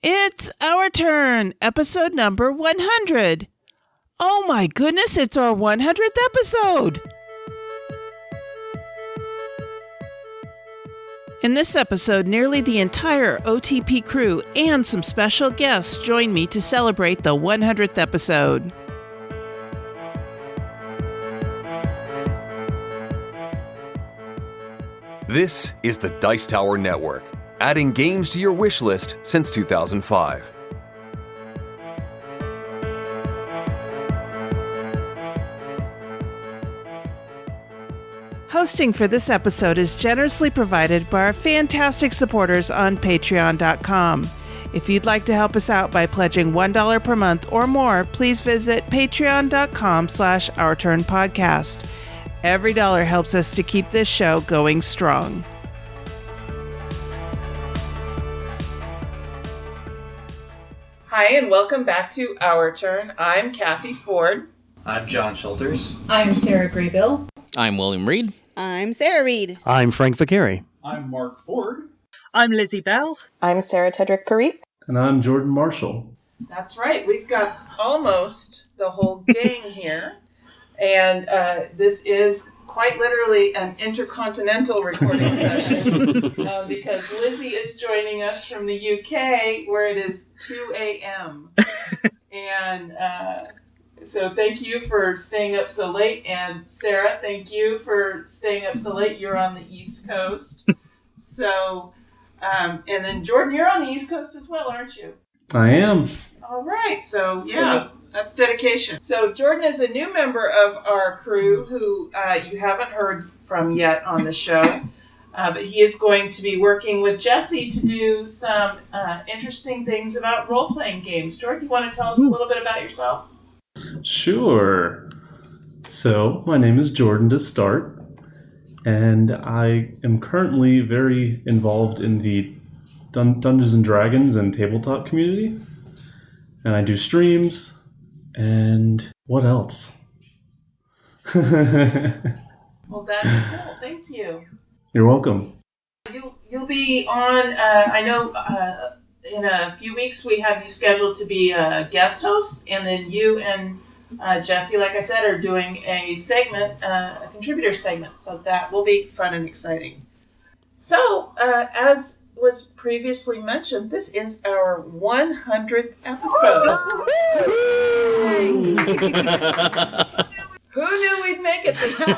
It's our turn, episode number 100. Oh my goodness, it's our 100th episode! In this episode, nearly the entire OTP crew and some special guests join me to celebrate the 100th episode. This is the Dice Tower Network, adding games to your wish list since 2005. Hosting for this episode is generously provided by our fantastic supporters on Patreon.com. If you'd like to help us out by pledging $1 per month or more, please visit patreon.com/OurTurnPodcast. Every dollar helps us to keep this show going strong. Hi, and welcome back to Our Turn. I'm Kathy Ford. I'm John Schulters. I'm Sarah Graybill. I'm William Reed. I'm Sarah Reed. I'm Frank Vicari. I'm Mark Ford. I'm Lizzie Bell. I'm Sarah Tedrick-Parikh. And I'm Jordan Marshall. That's right. We've got almost the whole gang here. And this is quite literally an intercontinental recording session because Lizzie is joining us from the UK where it is 2 a.m. And so thank you for staying up so late. And Sarah, thank you for staying up so late. You're on the East Coast. So, and then Jordan, you're on the East Coast as well, aren't you? I am. All right. So, yeah. That's dedication. So Jordan is a new member of our crew who you haven't heard from yet on the show. But he is going to be working with Jesse to do some interesting things about role-playing games. Jordan, you want to tell us a little bit about yourself? Sure. So, my name is Jordan to start. And I am currently very involved in the Dungeons & Dragons and tabletop community. And I do streams. And what else? Well, that's cool. Thank you. You're welcome. You'll be on, I know in a few weeks we have you scheduled to be a guest host, and then you and Jesse, like I said, are doing a segment, a contributor segment, so that will be fun and exciting. So, as was previously mentioned, this is our 100th episode. Who knew we'd make it this far?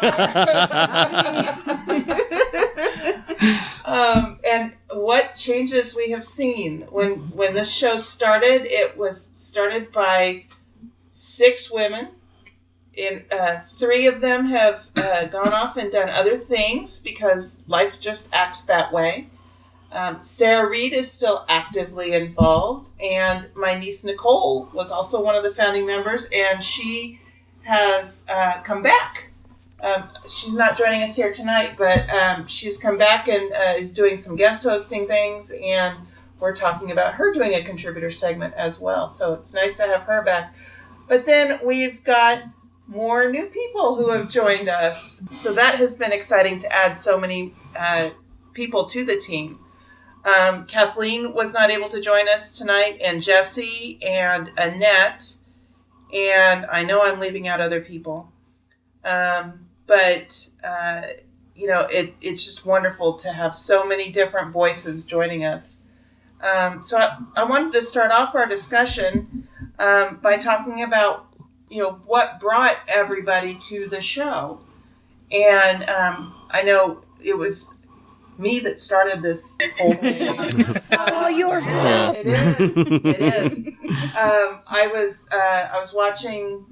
And what changes we have seen. When this show started, it was started by 6 women. And 3 of them have gone off and done other things because life just acts that way. Sarah Reed is still actively involved, and my niece Nicole was also one of the founding members, and she has come back. She's not joining us here tonight, but she's come back and is doing some guest hosting things, and we're talking about her doing a contributor segment as well, so it's nice to have her back. But then we've got more new people who have joined us, so that has been exciting to add so many people to the team. Kathleen was not able to join us tonight, and Jesse and Annette, and I know I'm leaving out other people, but it's just wonderful to have so many different voices joining us. So I wanted to start off our discussion by talking about what brought everybody to the show, and I know it was me that started this whole thing. Oh, your fault. It is. I was watching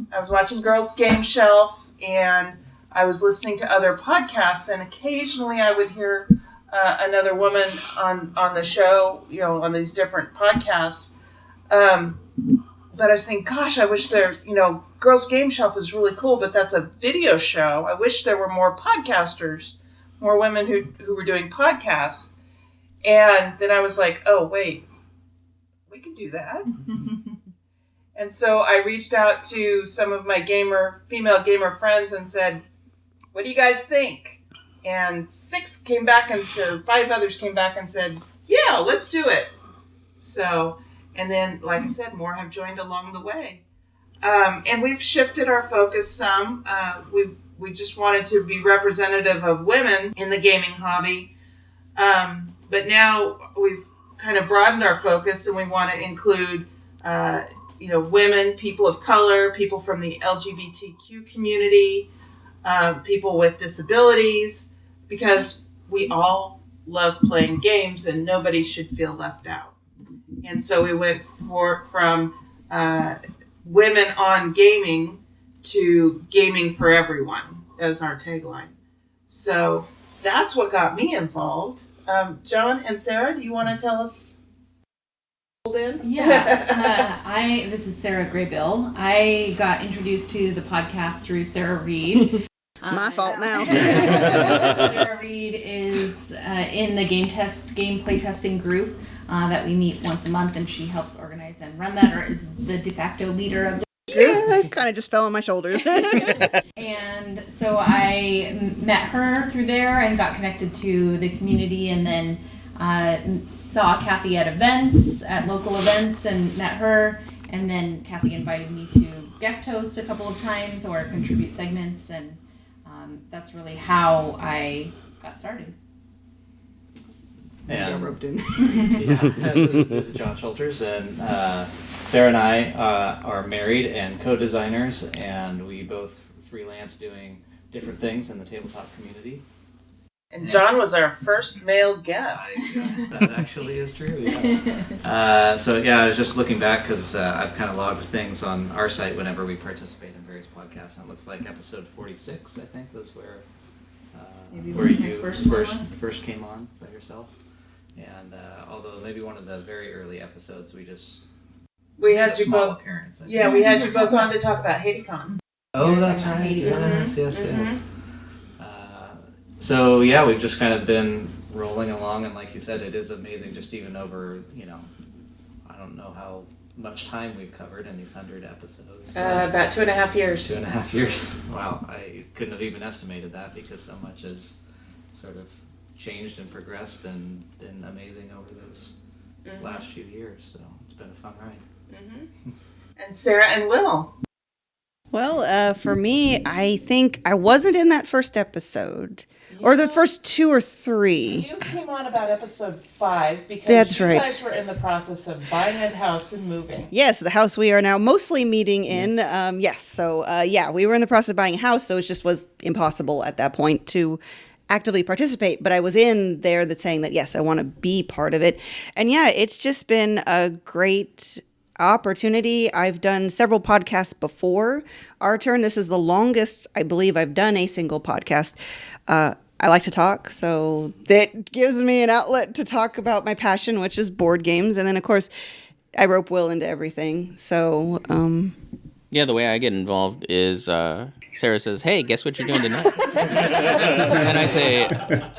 Girls Game Shelf, and I was listening to other podcasts, and occasionally I would hear another woman on the show, on these different podcasts. But I was thinking, gosh, I wish Girls Game Shelf is really cool, but that's a video show. I wish there were more podcasters. More women who were doing podcasts. And then I was like, oh, wait, we could do that. And so I reached out to some of my female gamer friends and said, what do you guys think? And 5 others came back and said, yeah, let's do it. So, And then, like I said, more have joined along the way. And we've shifted our focus some. We just wanted to be representative of women in the gaming hobby. But now we've kind of broadened our focus, and we want to include, women, people of color, people from the LGBTQ community, people with disabilities, because we all love playing games and nobody should feel left out. And so we went from women on gaming to gaming for everyone as our tagline. So that's what got me involved. John and Sarah, do you want to tell us? Yeah. This is Sarah Graybill. I got introduced to the podcast through Sarah Reed. My fault now. Sarah Reed is in the game play testing group that we meet once a month, and she helps organize and run that, or is the de facto leader of the Yeah, kind of just fell on my shoulders. And so I met her through there and got connected to the community, and then saw Kathy at local events, and met her. And then Kathy invited me to guest host a couple of times or contribute segments, and that's really how I got started. And roped in. this is John Schulters, and Sarah and I are married and co-designers, and we both freelance doing different things in the tabletop community. And John was our first male guest. That actually is true, yeah. I was just looking back because I've kind of logged things on our site whenever we participate in various podcasts, and it looks like episode 46, I think, was where you first came on by yourself. And although maybe one of the very early episodes, we had you both. Appearance, we had you both on to talk about HaitiCon. Oh, that's right. Yes. So yeah, we've just kind of been rolling along, and like you said, it is amazing just even over, I don't know how much time we've covered in these 100 episodes. About 2.5 years. 2.5 years. Wow, I couldn't have even estimated that because so much has sort of changed and progressed and been amazing over those last few years. So it's been a fun ride. Mm-hmm. And Sarah and Will. Well, for me, I think I wasn't in that first episode. Or the first 2 or 3. You came on about episode 5 because That's you right. guys were in the process of buying a house and moving. Yes, the house we are now mostly meeting in. We were in the process of buying a house, so it just was impossible at that point to actively participate. But I was in there that's saying that, yes, I want to be part of it. And yeah, it's just been a great opportunity. I've done several podcasts before our turn. This is the longest I believe I've done a single podcast. I like to talk, so that gives me an outlet to talk about my passion, which is board games. And then, of course, I rope Will into everything. So, yeah, the way I get involved is Sarah says, "Hey, guess what you're doing tonight?" And I say,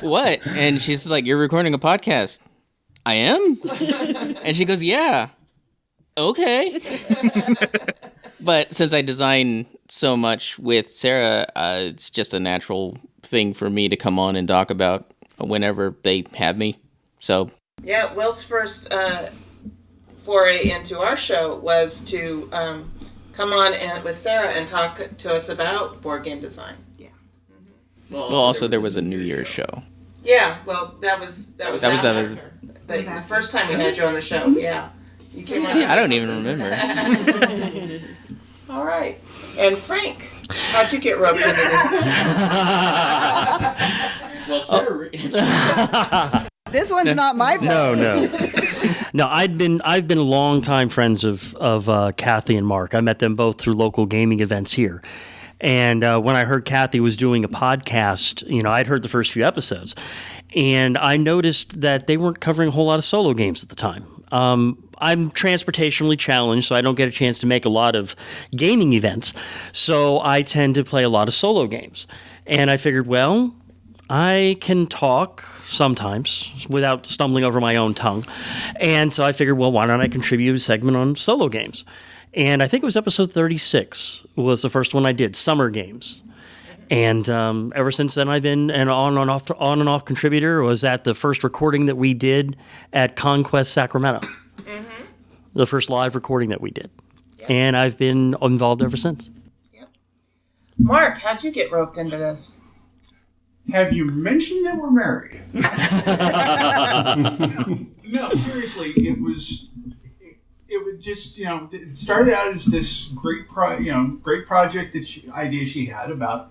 "What?" And she's like, "You're recording a podcast." I am? And she goes, "Yeah." Okay. But since I design so much with Sarah, it's just a natural thing for me to come on and talk about whenever they have me. So yeah, Will's first foray into our show was to come on and with Sarah and talk to us about board game design. Yeah. Mm-hmm. Well, also there was a New Year's show. Yeah, well, that was after. But the first time we had you on the show, yeah. You came on. I don't even remember. All right. And Frank, how'd you get roped into this? Well, Sarah. this one's not my fault. No, I've been longtime friends of Kathy and Mark. I met them both through local gaming events here. And when I heard Kathy was doing a podcast, I'd heard the first few episodes. And I noticed that they weren't covering a whole lot of solo games at the time. I'm transportationally challenged, so I don't get a chance to make a lot of gaming events. So I tend to play a lot of solo games. And I figured, well, I can talk sometimes without stumbling over my own tongue. And so I figured, well, why don't I contribute a segment on solo games? And I think it was episode 36 was the first one I did, Summer Games. And ever since then, I've been an on and off contributor. Was at the first recording that we did at Conquest Sacramento. the first live recording that we did. And I've been involved ever since. Mark, how'd you get roped into this? Have you mentioned that we're married? No, seriously, it was just, it started out as this great project idea she had about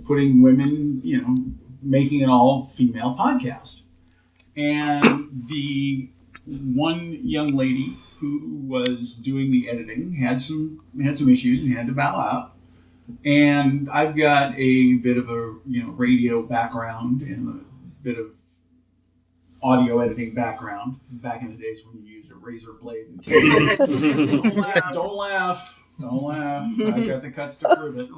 putting women, making an all-female podcast. And the one young lady who was doing the editing had some issues and had to bow out. And I've got a bit of a radio background and a bit of audio editing background back in the days when you used a razor blade and tape. Don't laugh. I've got the cuts to prove it.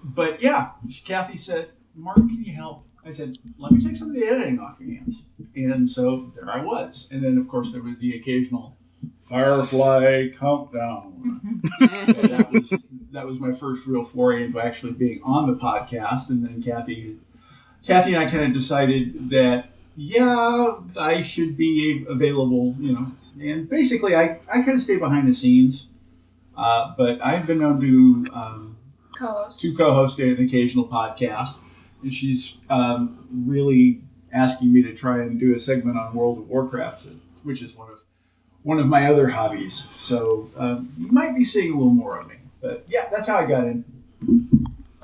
But yeah, Kathy said, "Mark, can you help?" I said, "Let me take some of the editing off your hands." And so there I was. And then, of course, there was the occasional Firefly countdown. That was my first real foray into actually being on the podcast. And then Kathy and I kind of decided that, I should be available, And basically, I kind of stay behind the scenes. But I've been known to co-host an occasional podcast. And she's really asking me to try and do a segment on World of Warcraft, which is one of my other hobbies. So you might be seeing a little more of me. But yeah, that's how I got in.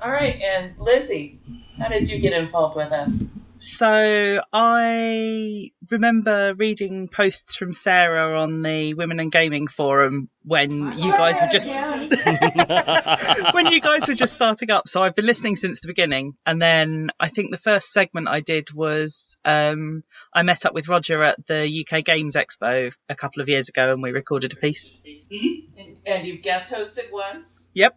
All right, and Lizzie, how did you get involved with us? So I remember reading posts from Sarah on the Women and Gaming forum when you guys were just starting up. So I've been listening since the beginning, and then I think the first segment I did was I met up with Roger at the UK Games Expo a couple of years ago, and we recorded a piece. Mm-hmm. And you've guest hosted once? Yep.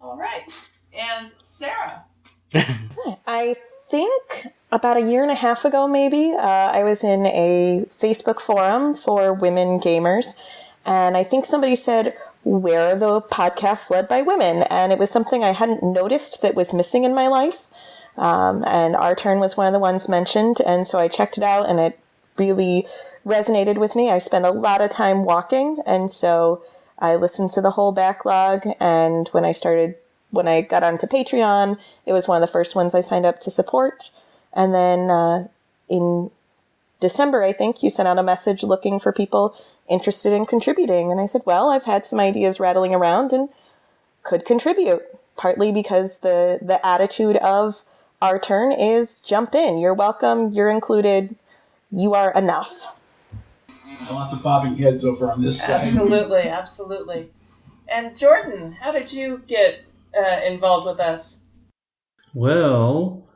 All right, and Sarah. I think about a year and a half ago, maybe, I was in a Facebook forum for women gamers, and I think somebody said, "Where are the podcasts led by women?" And it was something I hadn't noticed that was missing in my life. And Our Turn was one of the ones mentioned, and so I checked it out, and it really resonated with me. I spent a lot of time walking, and so I listened to the whole backlog, and when I got onto Patreon, it was one of the first ones I signed up to support. And then in December, I think, you sent out a message looking for people interested in contributing. And I said, well, I've had some ideas rattling around and could contribute, partly because the attitude of Our Turn is jump in. You're welcome. You're included. You are enough. Lots of bobbing heads over on this side. Absolutely. And Jordan, how did you get involved with us? Well,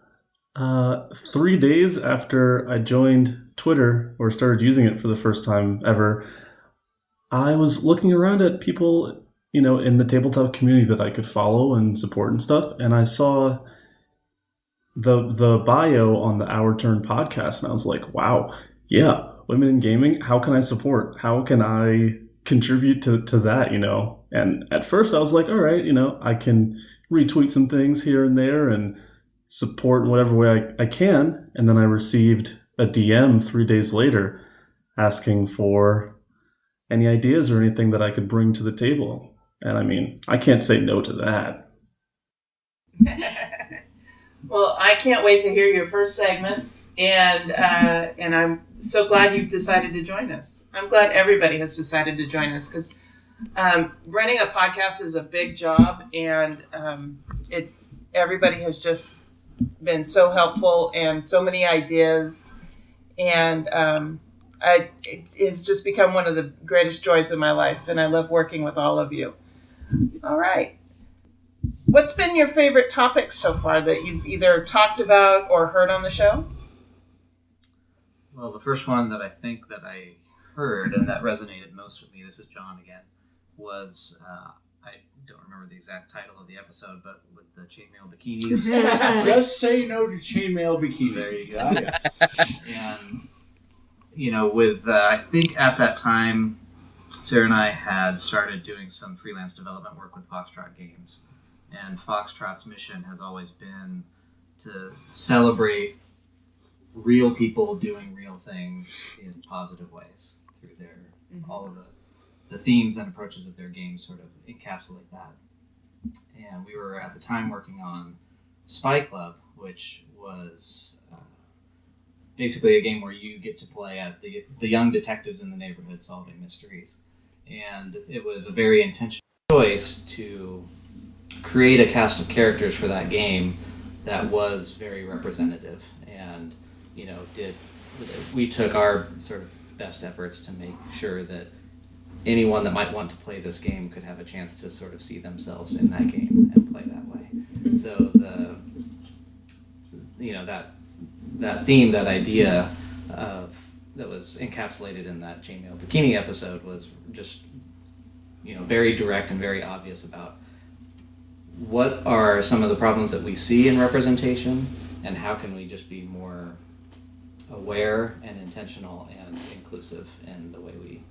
3 days after I joined Twitter or started using it for the first time ever, I was looking around at people, in the tabletop community that I could follow and support and stuff, and I saw the bio on the Our Turn podcast, and I was like, wow, yeah, women in gaming, how can I support? How can I contribute to that, And at first I was like, all right, I can retweet some things here and there and support in whatever way I can. And then I received a DM 3 days later asking for any ideas or anything that I could bring to the table. And I mean, I can't say no to that. Well, I can't wait to hear your first segments, and I'm so glad you've decided to join us. I'm glad everybody has decided to join us, because running a podcast is a big job, and everybody has just been so helpful and so many ideas, and it has just become one of the greatest joys of my life, and I love working with all of you. All right. What's been your favorite topic so far that you've either talked about or heard on the show? Well, the first one that I think that I heard and that resonated most with me, this is John again, was, I don't remember the exact title of the episode, but with the chainmail bikinis. Just say no to chainmail bikinis. There you go. And, with, I think at that time, Sarah and I had started doing some freelance development work with Foxtrot Games. And Foxtrot's mission has always been to celebrate real people doing real things in positive ways through their all of the themes and approaches of their games sort of encapsulate that. And we were at the time working on Spy Club, which was basically a game where you get to play as the young detectives in the neighborhood solving mysteries. And it was a very intentional choice to create a cast of characters for that game that was very representative, and we took our sort of best efforts to make sure that anyone that might want to play this game could have a chance to sort of see themselves in that game and play that way. So that theme, that idea of that was encapsulated in that chainmail bikini episode was just very direct and very obvious about what are some of the problems that we see in representation, and how can we just be more aware and intentional and inclusive in the way we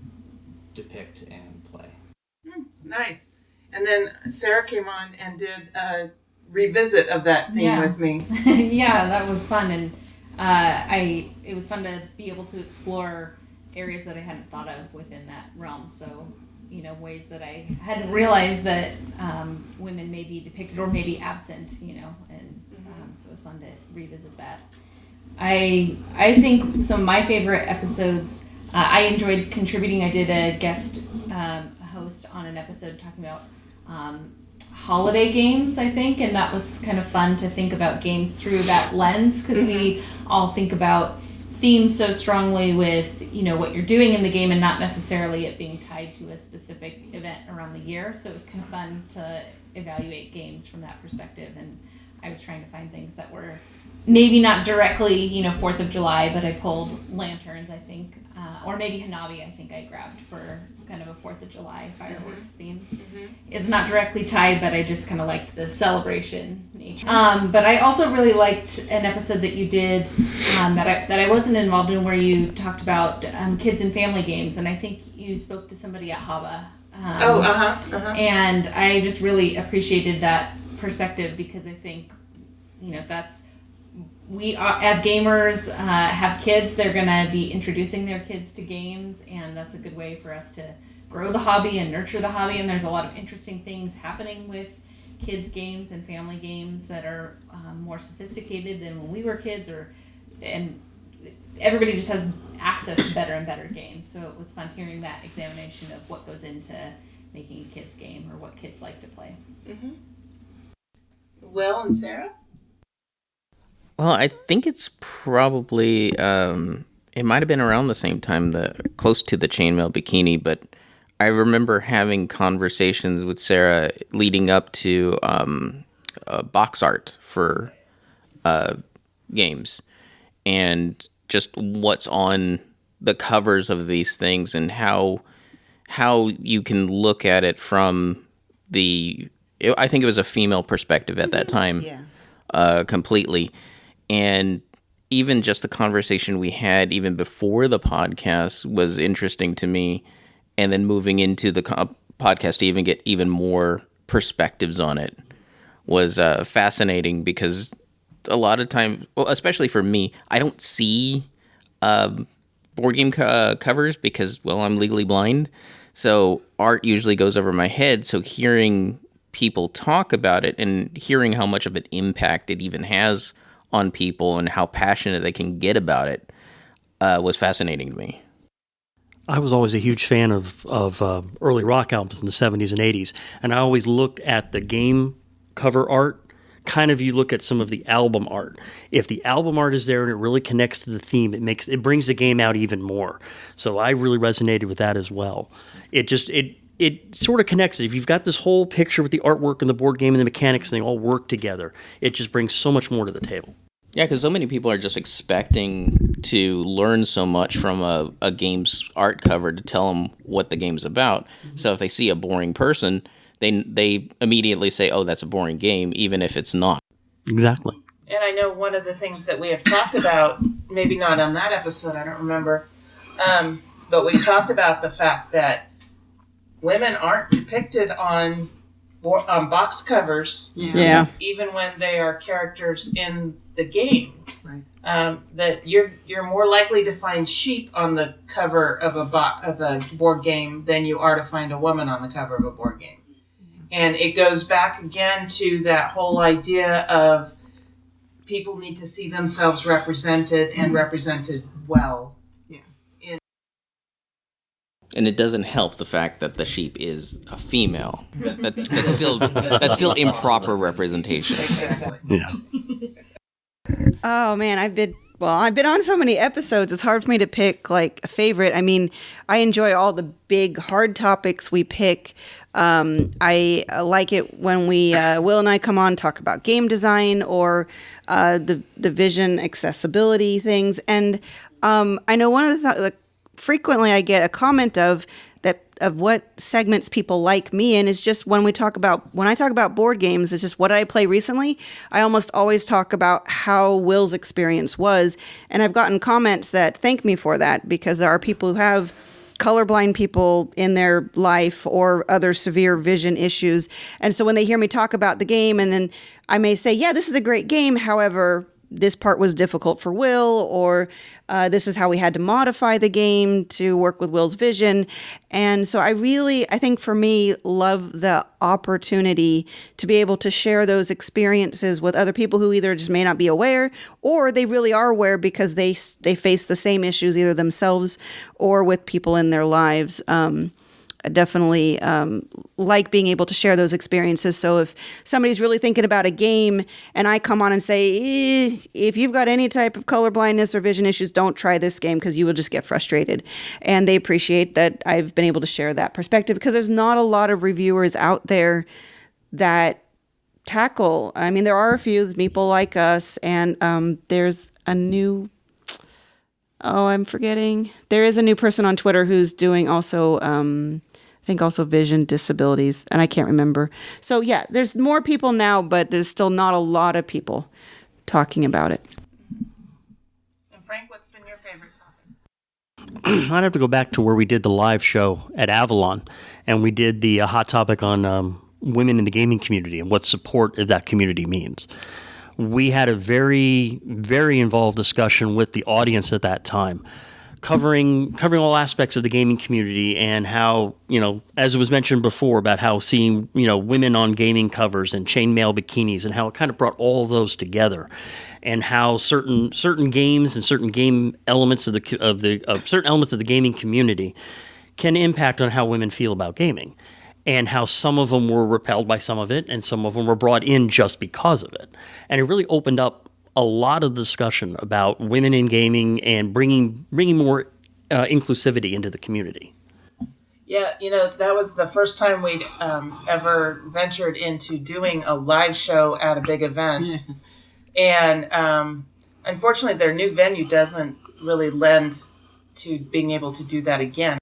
depict and play. Nice. And then Sarah came on and did a revisit of that theme with me. Yeah, that was fun, and it was fun to be able to explore areas that I hadn't thought of within that realm. So, ways that I hadn't realized that women may be depicted or maybe absent, and so it was fun to revisit that. I think some of my favorite episodes, I enjoyed contributing. I did a guest host on an episode talking about holiday games, I think, and that was kind of fun to think about games through that lens, because we all think about themes so strongly with what you're doing in the game and not necessarily it being tied to a specific event around the year. So it was kind of fun to evaluate games from that perspective, and I was trying to find things that were maybe not directly 4th of July, but I pulled lanterns, I think, or maybe Hanabi, I think I grabbed for kind of a 4th of July fireworks theme. It's not directly tied, but I just kind of liked the celebration nature. But I also really liked an episode that you did that I wasn't involved in, where you talked about kids and family games, and I think you spoke to somebody at Haba. And I just really appreciated that perspective, because I think that's, we are, as gamers, have kids, they're going to be introducing their kids to games, and that's a good way for us to grow the hobby and nurture the hobby. And there's a lot of interesting things happening with kids games and family games that are more sophisticated than when we were kids, and everybody just has access to better and better games. So it was fun hearing that examination of what goes into making a kids game, or what kids like to play. Will and Sarah? Well, I think it's probably, it might have been around the same time, close to the chainmail bikini, but I remember having conversations with Sarah leading up to box art for games, and just what's on the covers of these things, and how you can look at it from I think it was a female perspective at that time, completely. And even just the conversation we had even before the podcast was interesting to me. And then moving into the podcast to even get even more perspectives on it was fascinating, because a lot of time, well, especially for me, I don't see board game covers because, well, I'm legally blind. So art usually goes over my head. So hearing people talk about it and hearing how much of an impact it even has on people and how passionate they can get about it was fascinating to me. I was always a huge fan of early rock albums in the 70s and 80s, and I always looked at the game cover art. Kind of, you look at some of the album art. If the album art is there and it really connects to the theme, it brings the game out even more. So I really resonated with that as well. It sort of connects it. If you've got this whole picture with the artwork and the board game and the mechanics, and they all work together, it just brings so much more to the table. Yeah, because so many people are just expecting to learn so much from a game's art cover to tell them what the game's about. So if they see a boring person, they immediately say, oh, that's a boring game, even if it's not. Exactly. And I know one of the things that we have talked about, maybe not on that episode, I don't remember, but we talked about the fact that women aren't depicted on box covers, even when they are characters in the game. Right. That you're more likely to find sheep on the cover of a board game than you are to find a woman on the cover of a board game. And it goes back again to that whole idea of people need to see themselves represented and represented well. And it doesn't help the fact that the sheep is a female. That's still improper representation. Exactly. Yeah. Oh man, I've been on so many episodes. It's hard for me to pick like a favorite. I mean, I enjoy all the big hard topics we pick. I like it when we Will and I come on talk about game design or the vision accessibility things. And I know one of the frequently I get a comment of what segments people like me in is just when I talk about board games, it's just what I play recently. I almost always talk about how Will's experience was, and I've gotten comments that thank me for that because there are people who have colorblind people in their life or other severe vision issues, and so when they hear me talk about the game, and then I may say, yeah, this is a great game, however, this part was difficult for Will, or this is how we had to modify the game to work with Will's vision. And so I think for me, love the opportunity to be able to share those experiences with other people who either just may not be aware, or they really are aware because they face the same issues either themselves or with people in their lives. I definitely like being able to share those experiences. So if somebody's really thinking about a game and I come on and say, if you've got any type of colorblindness or vision issues, don't try this game because you will just get frustrated. And they appreciate that I've been able to share that perspective because there's not a lot of reviewers out there that tackle. I mean, there are a few people like us, and there's a new... Oh, I'm forgetting. There is a new person on Twitter who's doing also, I think also vision disabilities, and I can't remember. So yeah, there's more people now, but there's still not a lot of people talking about it. And Frank, what's been your favorite topic? I'd have to go back to where we did the live show at Avalon, and we did the hot topic on women in the gaming community and what support of that community means. We had a very, very involved discussion with the audience at that time, covering all aspects of the gaming community and how, as it was mentioned before, about how seeing, women on gaming covers and chainmail bikinis and how it kind of brought all of those together, and how certain games and certain game elements of certain elements of the gaming community can impact on how women feel about gaming. And how some of them were repelled by some of it, and some of them were brought in just because of it. And it really opened up a lot of discussion about women in gaming and bringing more inclusivity into the community. Yeah, that was the first time we'd ever ventured into doing a live show at a big event. Yeah. And unfortunately, their new venue doesn't really lend to being able to do that again.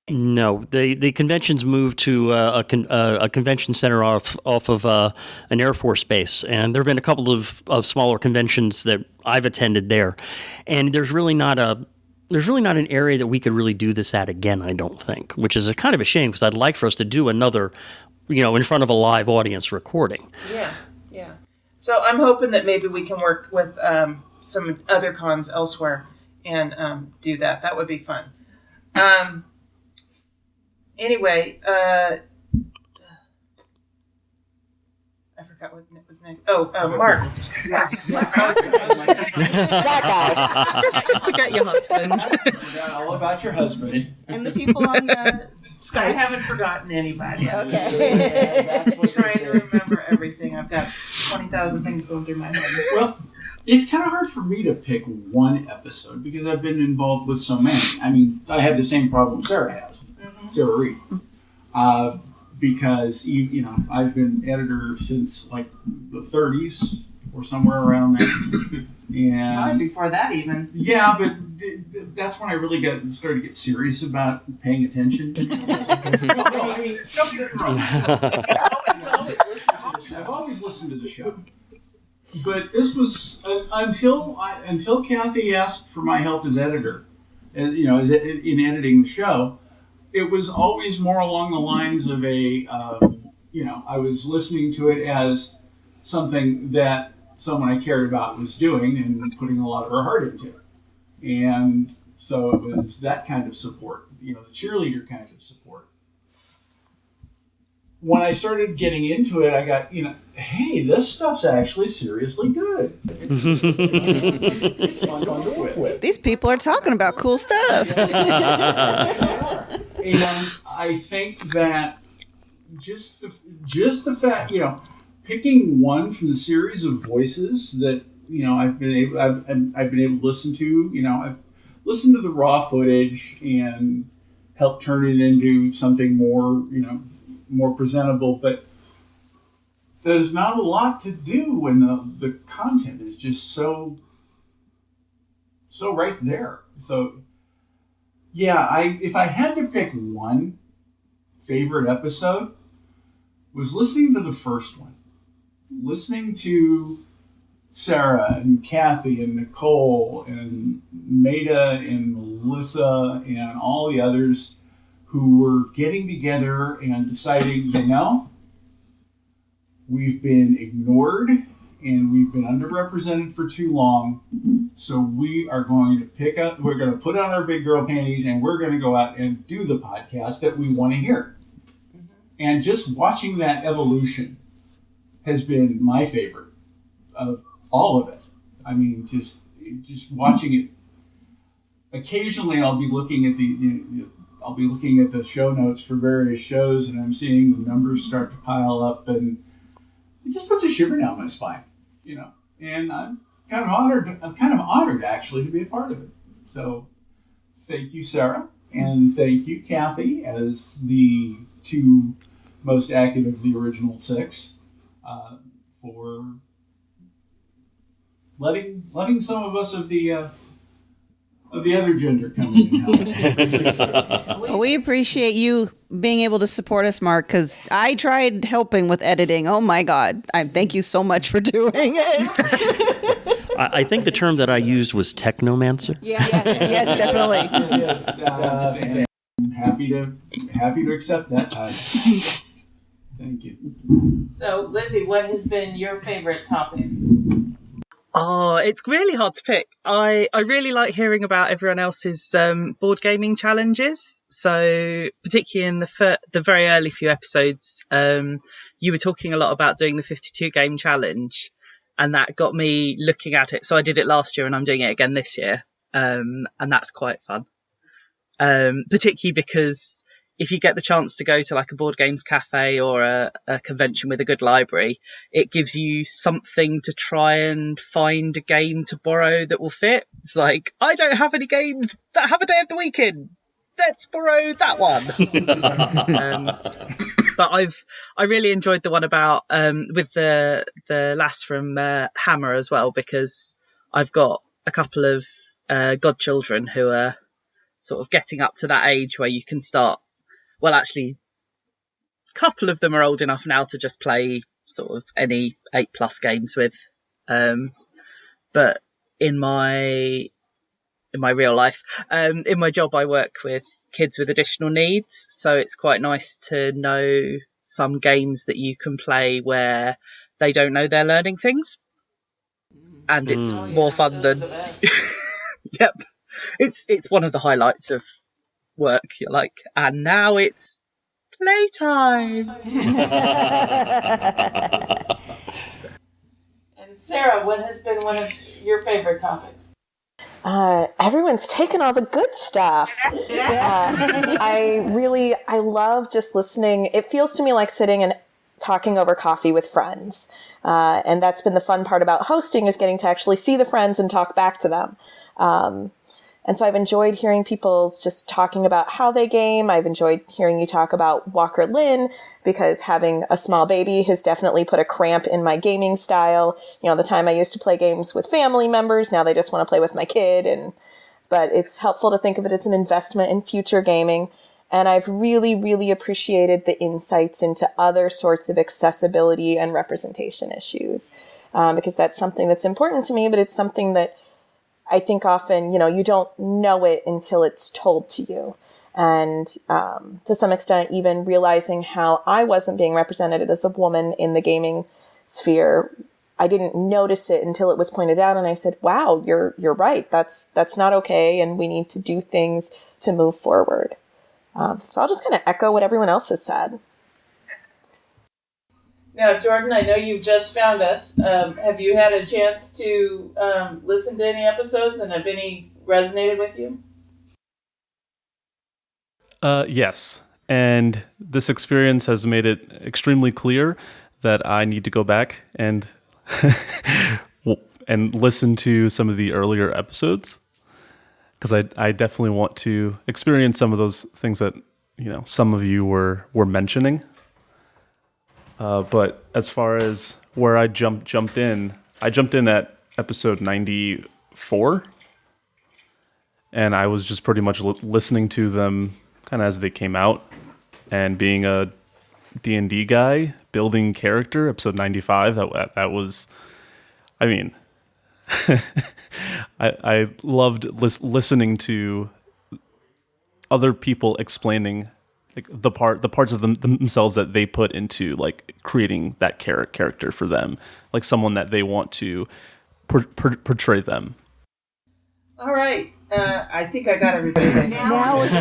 No, the conventions moved to a convention center off of an Air Force base, and there have been a couple of smaller conventions that I've attended there, and there's really not an area that we could really do this at again, I don't think, which is a kind of a shame because I'd like for us to do another, in front of a live audience recording. Yeah. So I'm hoping that maybe we can work with some other cons elsewhere and do that. That would be fun. Anyway, I forgot what was next. Oh, Mark. That guy. Forget your husband. I forgot all about your husband. And the people on Skype. I haven't forgotten anybody. Okay. That's I'm trying to remember everything. I've got 20,000 things going through my head. Well, it's kind of hard for me to pick one episode because I've been involved with so many. I mean, I have the same problem Sarah has. Sarah Reed. Because, I've been editor since like the 30s or somewhere around there. And before that even. Yeah, but that's when I really started to get serious about paying attention. Don't get it wrong. I've always listened to the show. But this was until Kathy asked for my help as editor, in editing the show. It was always more along the lines of I was listening to it as something that someone I cared about was doing and putting a lot of her heart into. And so it was that kind of support, the cheerleader kind of support. When I started getting into it, I got, hey, this stuff's actually seriously good. It's fun to work with. These people are talking about cool stuff. And I think that just the fact, picking one from the series of voices that I've been able to listen to. I've listened to the raw footage and helped turn it into something more more presentable. But there's not a lot to do when the content is just so right there. So yeah, if I had to pick one favorite episode, was listening to the first one. Listening to Sarah and Kathy and Nicole and Maida and Melissa and all the others who were getting together and deciding, we've been ignored and we've been underrepresented for too long, so we are going to we're going to put on our big girl panties and we're going to go out and do the podcast that we want to hear. And just watching that evolution has been my favorite of all of it. I mean, just watching it. Occasionally, I'll be looking at I'll be looking at the show notes for various shows, and I'm seeing the numbers start to pile up, and it just puts a shiver down my spine, And I'm kind of honored. I'm kind of honored actually to be a part of it. So, thank you, Sarah, and thank you, Kathy, as the two most active of the original six, for letting some of us of the other gender come in. Well, we appreciate you being able to support us, Mark, because I tried helping with editing. Oh my God. Thank you so much for doing it. I think the term that I used was technomancer. Yes, definitely. I'm happy to accept that title. Thank you. So, Lizzie, what has been your favorite topic? Oh, it's really hard to pick. I really like hearing about everyone else's board gaming challenges. So particularly in the very early few episodes, you were talking a lot about doing the 52 game challenge, and that got me looking at it. So I did it last year and I'm doing it again this year. And that's quite fun. Particularly because if you get the chance to go to like a board games cafe or a convention with a good library, it gives you something to try and find a game to borrow that will fit. It's like, I don't have any games that have a day of the week in. Let's borrow that one. But I really enjoyed the one about with the lass from Hammer as well, because I've got a couple of godchildren who are sort of getting up to that age where you can start. Well, actually, a couple of them are old enough now to just play sort of any 8+ games with. But in my real life, in my job, I work with kids with additional needs. So it's quite nice to know some games that you can play where they don't know they're learning things. And it's more fun than... Yep. It's one of the highlights of work. You're like, and now it's playtime. And Sarah, what has been one of your favorite topics? Everyone's taken all the good stuff. I love just listening. It feels to me like sitting and talking over coffee with friends. And that's been the fun part about hosting, is getting to actually see the friends and talk back to them. And so I've enjoyed hearing people's just talking about how they game. I've enjoyed hearing you talk about Walker Lynn, because having a small baby has definitely put a cramp in my gaming style. The time I used to play games with family members, now they just want to play with my kid. But it's helpful to think of it as an investment in future gaming. And I've really, really appreciated the insights into other sorts of accessibility and representation issues, because that's something that's important to me, but it's something that I think often, you don't know it until it's told to you. And to some extent, even realizing how I wasn't being represented as a woman in the gaming sphere I didn't notice it until it was pointed out, and I said, wow, you're right. That's not okay, and we need to do things to move forward. So I'll just kind of echo what everyone else has said. Now, Jordan, I know you've just found us. Have you had a chance to listen to any episodes, and have any resonated with you? Yes. And this experience has made it extremely clear that I need to go back and and listen to some of the earlier episodes, because I definitely want to experience some of those things that, you know, some of you were mentioning. But as far as where I jumped in at episode 94, and I was just pretty much listening to them kind of as they came out, and being a D&D guy, building character, episode 95, that was, I mean, I loved listening to other people explaining like the parts of themselves that they put into like creating that character for them, like someone that they want to portray them. All right. I think I got everybody now. All right.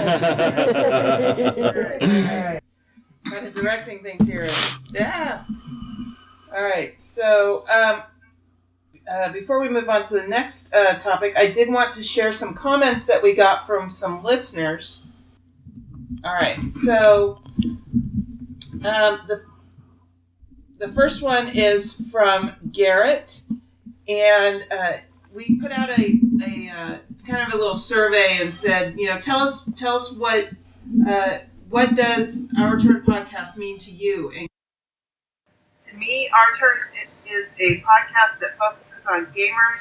Kind of directing things here. Yeah. All right. So before we move on to the next topic, I did want to share some comments that we got from some listeners. All right. So the first one is from Garrett, and we put out a kind of a little survey and said, you know, tell us what does Our Turn podcast mean to you? And to me, Our Turn is a podcast that focuses on gamers.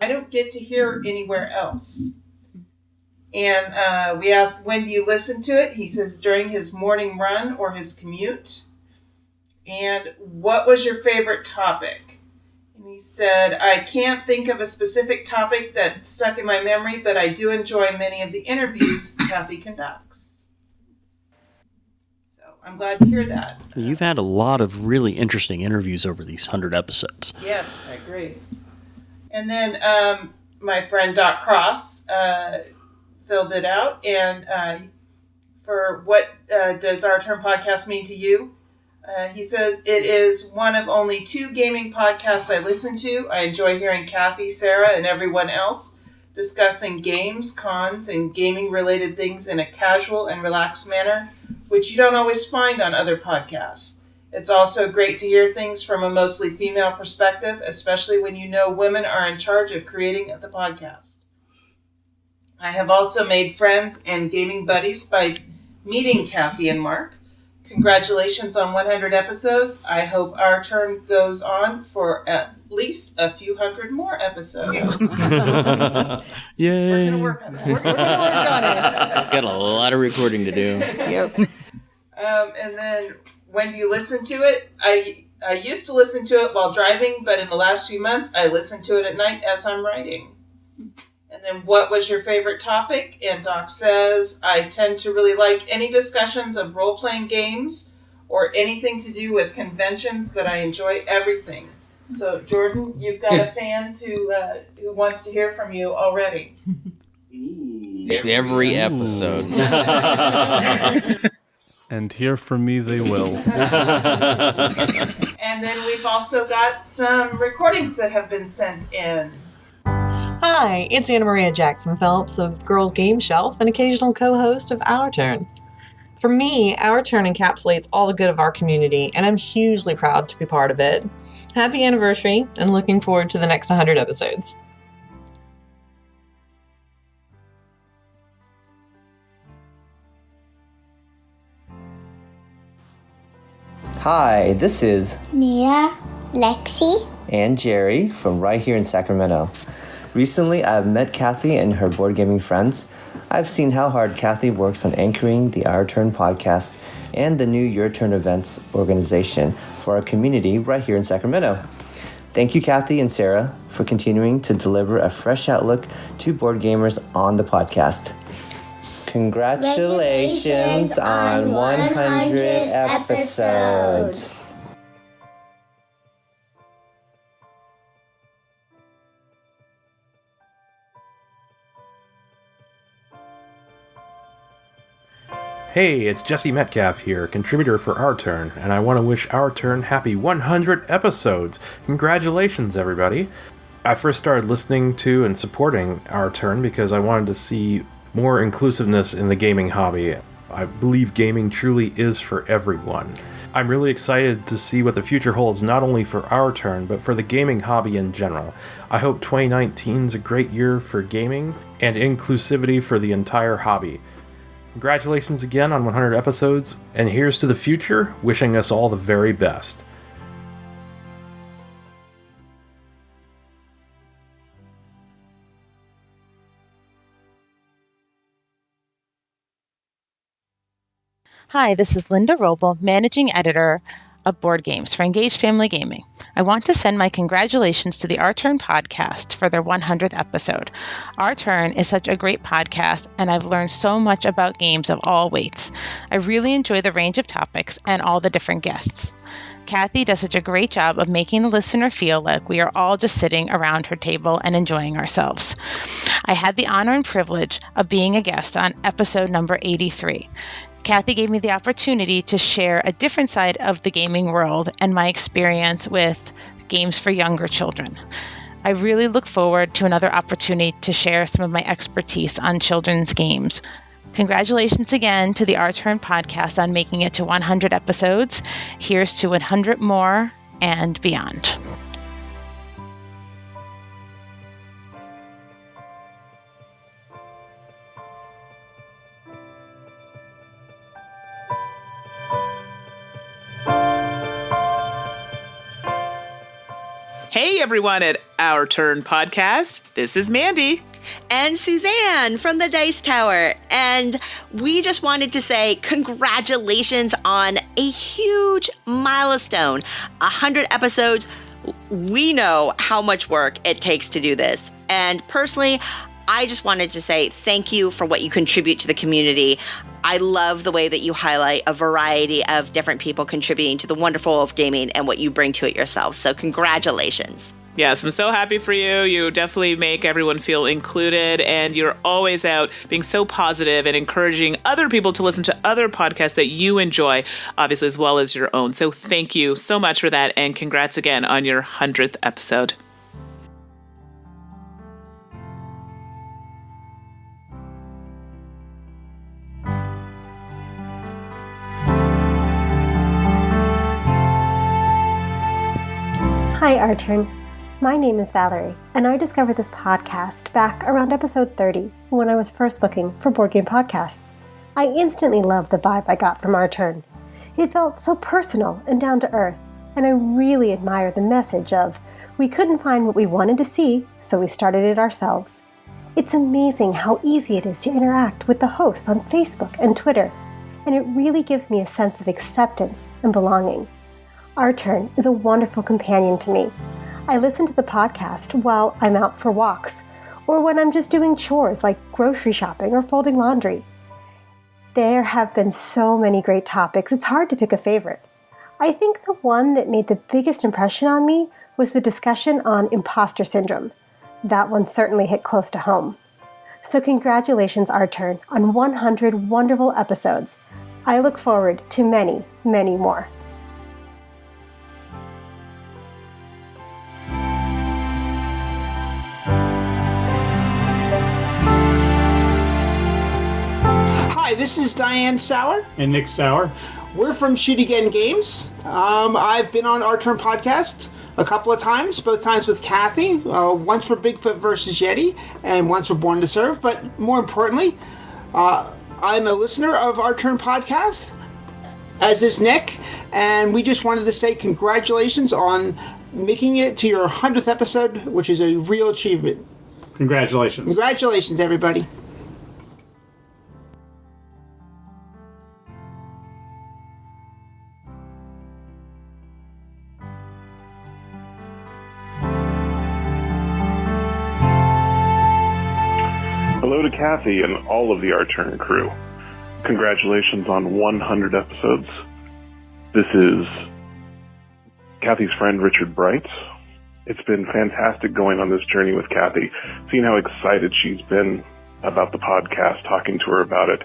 I don't get to hear anywhere else. And we asked, when do you listen to it? He says during his morning run or his commute. And what was your favorite topic? And he said, I can't think of a specific topic that stuck in my memory, but I do enjoy many of the interviews Kathy conducts. So I'm glad to hear that. You've had a lot of really interesting interviews over these 100 episodes. Yes, I agree. And then my friend Doc Cross filled it out. And for what does Our Turn podcast mean to you? He says, it is one of only 2 gaming podcasts I listen to. I enjoy hearing Kathy, Sarah, and everyone else discussing games, cons, and gaming-related things in a casual and relaxed manner, which you don't always find on other podcasts. It's also great to hear things from a mostly female perspective, especially when you know women are in charge of creating the podcast. I have also made friends and gaming buddies by meeting Kathy and Mark. Congratulations on 100 episodes. I hope Our Turn goes on for at least a few hundred more episodes. Yay. We're going to work on that. We're going to work on it. Got a lot of recording to do. Yep. And then, when do you listen to it? I used to listen to it while driving, but in the last few months, I listen to it at night as I'm writing. And then, what was your favorite topic? And Doc says, I tend to really like any discussions of role-playing games or anything to do with conventions, but I enjoy everything. So, Jordan, you've got a fan who wants to hear from you already. Every episode. And hear from me they will. And then we've also got some recordings that have been sent in. Hi, it's Anna Maria Jackson Phelps of Girls Game Shelf, an occasional co-host of Our Turn. For me, Our Turn encapsulates all the good of our community, and I'm hugely proud to be part of it. Happy anniversary, and looking forward to the next 100 episodes. Hi, this is Mia, Lexi, and Jerry from right here in Sacramento. Recently, I've met Kathy and her board gaming friends. I've seen how hard Kathy works on anchoring the Our Turn podcast and the new Your Turn events organization for our community right here in Sacramento. Thank you, Kathy and Sarah, for continuing to deliver a fresh outlook to board gamers on the podcast. Congratulations on 100 episodes. Hey, it's Jesse Metcalf here, contributor for Our Turn, and I want to wish Our Turn happy 100 episodes. Congratulations, everybody. I first started listening to and supporting Our Turn because I wanted to see more inclusiveness in the gaming hobby. I believe gaming truly is for everyone. I'm really excited to see what the future holds not only for Our Turn, but for the gaming hobby in general. I hope 2019 is a great year for gaming and inclusivity for the entire hobby. Congratulations again on 100 episodes, and here's to the future, wishing us all the very best. Hi, this is Linda Roble, Managing Editor of Board Games for Engaged Family Gaming. I want to send my congratulations to the Our Turn podcast for their 100th episode. Our Turn is such a great podcast, and I've learned so much about games of all weights. I really enjoy the range of topics and all the different guests. Kathy does such a great job of making the listener feel like we are all just sitting around her table and enjoying ourselves. I had the honor and privilege of being a guest on episode number 83. Kathy gave me the opportunity to share a different side of the gaming world and my experience with games for younger children. I really look forward to another opportunity to share some of my expertise on children's games. Congratulations again to the Our Turn podcast on making it to 100 episodes. Here's to 100 more and beyond. Hey everyone at Our Turn Podcast. This is Mandy. And Suzanne from the Dice Tower. And we just wanted to say congratulations on a huge milestone. 100 episodes. We know how much work it takes to do this. And personally, I just wanted to say thank you for what you contribute to the community. I love the way that you highlight a variety of different people contributing to the wonderful of gaming and what you bring to it yourself. So congratulations. Yes, I'm so happy for you. You definitely make everyone feel included, and you're always out being so positive and encouraging other people to listen to other podcasts that you enjoy, obviously, as well as your own. So thank you so much for that, and congrats again on your 100th episode. Hi, Our Turn. My name is Valerie, and I discovered this podcast back around episode 30 when I was first looking for board game podcasts. I instantly loved the vibe I got from Our Turn. It felt so personal and down to earth, and I really admired the message of, we couldn't find what we wanted to see, so we started it ourselves. It's amazing how easy it is to interact with the hosts on Facebook and Twitter, and it really gives me a sense of acceptance and belonging. Our Turn is a wonderful companion to me. I listen to the podcast while I'm out for walks, or when I'm just doing chores like grocery shopping or folding laundry. There have been so many great topics, it's hard to pick a favorite. I think the one that made the biggest impression on me was the discussion on imposter syndrome. That one certainly hit close to home. So congratulations, Our Turn, on 100 wonderful episodes. I look forward to many, many more. Hi, this is Diane Sauer. And Nick Sauer. We're from Shoot Again Games. I've been on Our Turn podcast a couple of times, both times with Kathy. Once for Bigfoot versus Yeti, and once for Born to Serve. But more importantly, I'm a listener of Our Turn podcast, as is Nick. And we just wanted to say congratulations on making it to your 100th episode, which is a real achievement. Congratulations. Congratulations, everybody. Hello to Kathy and all of the Our Turn crew. Congratulations on 100 episodes. This is Kathy's friend Richard Bright. It's been fantastic going on this journey with Kathy, seeing how excited she's been about the podcast, talking to her about it,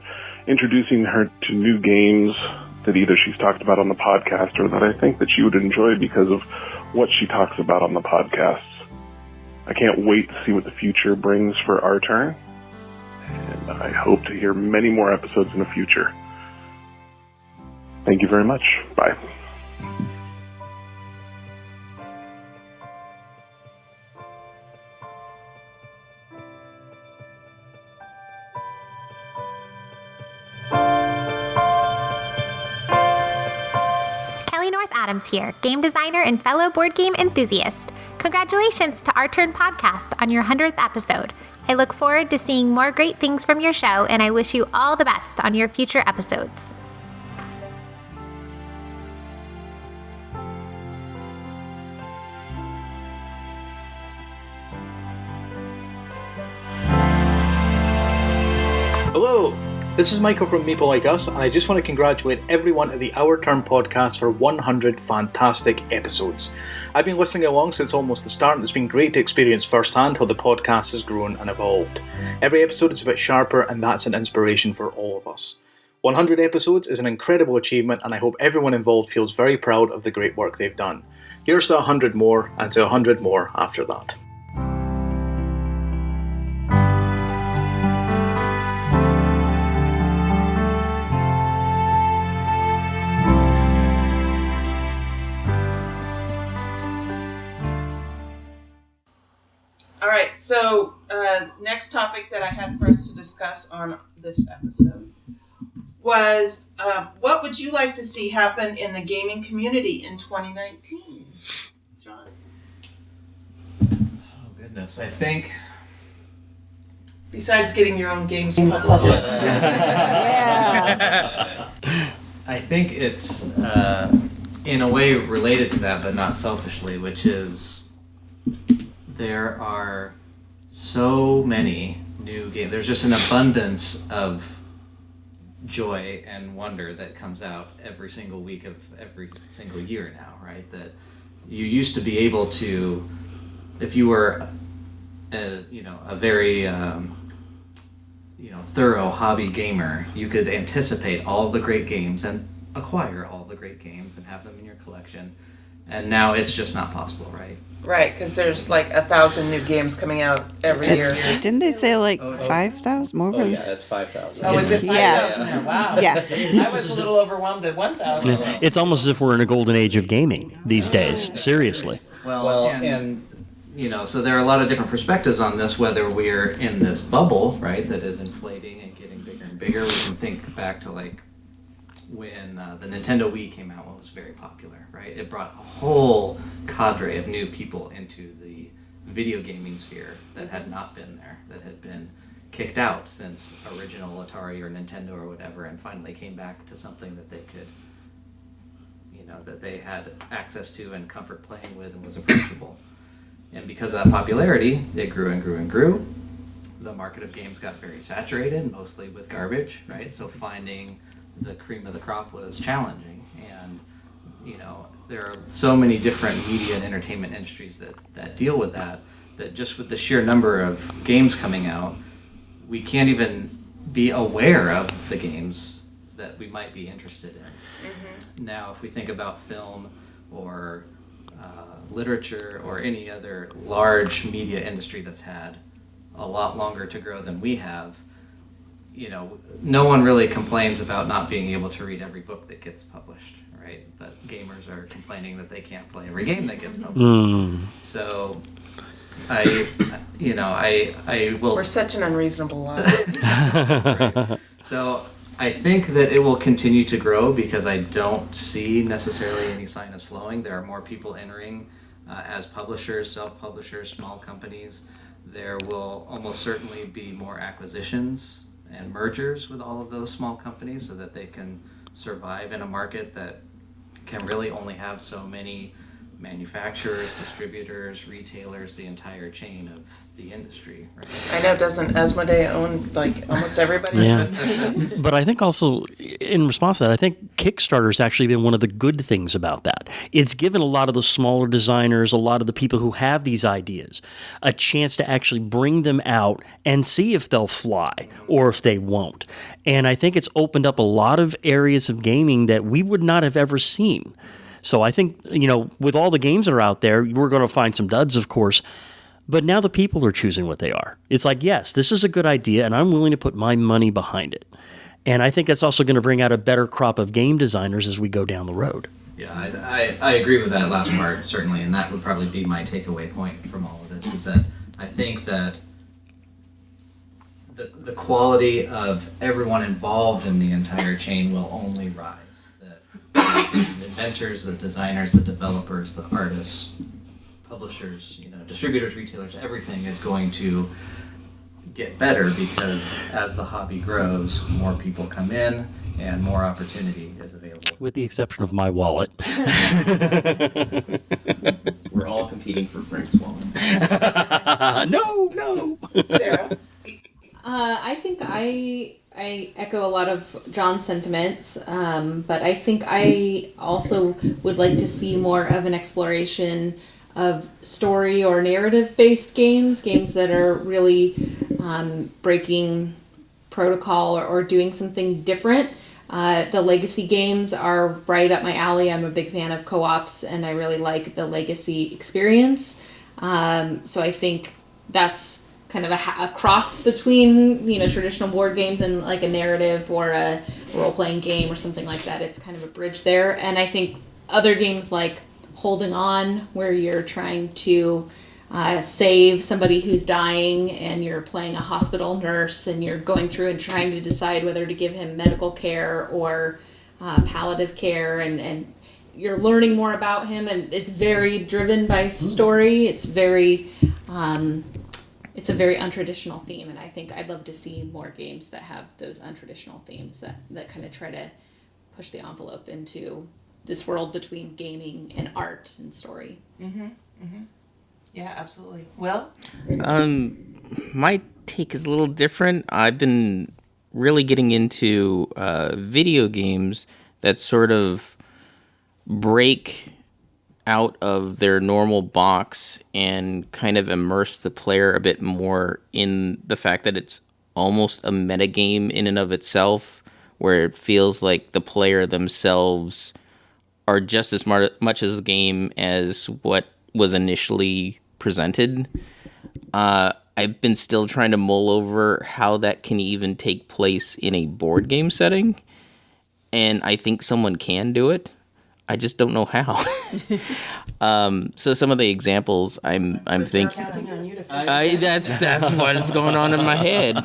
introducing her to new games that either she's talked about on the podcast or that I think that she would enjoy because of what she talks about on the podcasts. I can't wait to see what the future brings for our turn, and I hope to hear many more episodes in the future. Thank you very much. Bye. Kelly North Adams here, game designer and fellow board game enthusiast. Congratulations to Our Turn Podcast on your 100th episode. I look forward to seeing more great things from your show, and I wish you all the best on your future episodes. Hello, this is Michael from Maple Like Us, and I just want to congratulate everyone at the Our Turn podcast for 100 fantastic episodes. I've been listening along since almost the start, and it's been great to experience firsthand how the podcast has grown and evolved. Every episode is a bit sharper, and that's an inspiration for all of us. 100 episodes is an incredible achievement, and I hope everyone involved feels very proud of the great work they've done. Here's to 100 more, and to 100 more after that. All right, so next topic that I had for us to discuss on this episode was what would you like to see happen in the gaming community in 2019? John? Oh, goodness. I think... Besides getting your own games published. I think it's, in a way, related to that, but not selfishly, which is... There are so many new games. There's just an abundance of joy and wonder that comes out every single week of every single year now, right? That you used to be able to, if you were, a very, thorough hobby gamer, you could anticipate all the great games and acquire all the great games and have them in your collection. And now it's just not possible, right? Right, because there's like 1,000 new games coming out every year. Didn't they say like 5,000 more? Oh yeah, it's 5,000. Oh, is it 5,000? Yeah. Wow. Yeah. I was a little overwhelmed at 1,000. It's almost as if we're in a golden age of gaming these days. Seriously. Well, and so there are a lot of different perspectives on this, whether we're in this bubble, right, that is inflating and getting bigger and bigger. We can think back to like when the Nintendo Wii came out, it was very popular, right? It brought a whole cadre of new people into the video gaming sphere that had not been there, that had been kicked out since original Atari or Nintendo or whatever, and finally came back to something that they could, that they had access to and comfort playing with and was approachable. And because of that popularity, it grew and grew and grew. The market of games got very saturated, mostly with garbage, right? So finding the cream of the crop was challenging, and there are so many different media and entertainment industries that deal with that just with the sheer number of games coming out, we can't even be aware of the games that we might be interested in. Mm-hmm. Now, if we think about film or literature or any other large media industry that's had a lot longer to grow than we have, no one really complains about not being able to read every book that gets published, right? But gamers are complaining that they can't play every game that gets published. So I will... We're such an unreasonable lot. Right. So I think that it will continue to grow because I don't see necessarily any sign of slowing. There are more people entering as publishers, self-publishers, small companies. There will almost certainly be more acquisitions and mergers with all of those small companies so that they can survive in a market that can really only have so many manufacturers, distributors, retailers, the entire chain of the industry. Right? I know, doesn't Asmodee own like almost everybody? Yeah. But I think also, in response to that, I think Kickstarter has actually been one of the good things about that. It's given a lot of the smaller designers, a lot of the people who have these ideas, a chance to actually bring them out and see if they'll fly or if they won't. And I think it's opened up a lot of areas of gaming that we would not have ever seen. So I think, with all the games that are out there, we're going to find some duds, of course. But now the people are choosing what they are. It's like, yes, this is a good idea, and I'm willing to put my money behind it. And I think that's also going to bring out a better crop of game designers as we go down the road. Yeah, I agree with that last part, certainly, and that would probably be my takeaway point from all of this, is that I think that the quality of everyone involved in the entire chain will only rise. The inventors, the designers, the developers, the artists, publishers, distributors, retailers, everything is going to get better because as the hobby grows, more people come in and more opportunity is available. With the exception of my wallet. We're all competing for Frank's wallet. No. Sarah? I think I echo a lot of John's sentiments, but I think I also would like to see more of an exploration of story or narrative-based games that are really breaking protocol or doing something different. The legacy games are right up my alley. I'm a big fan of co-ops, and I really like the legacy experience. So I think that's kind of a cross between traditional board games and like a narrative or a role-playing game or something like that. It's kind of a bridge there. And I think other games like Holding On, where you're trying to save somebody who's dying and you're playing a hospital nurse and you're going through and trying to decide whether to give him medical care or palliative care, and you're learning more about him, and it's very driven by story. It's very it's a very untraditional theme, and I think I'd love to see more games that have those untraditional themes that kind of try to push the envelope into this world between gaming and art and story. Yeah, absolutely. Will? My take is a little different. I've been really getting into video games that sort of break out of their normal box and kind of immerse the player a bit more in the fact that it's almost a metagame in and of itself, where it feels like the player themselves are just as much as the game as what was initially presented. I've been still trying to mull over how that can even take place in a board game setting, and I think someone can do it. I just don't know how. So some of the examples I'm thinking, that's what's going on in my head.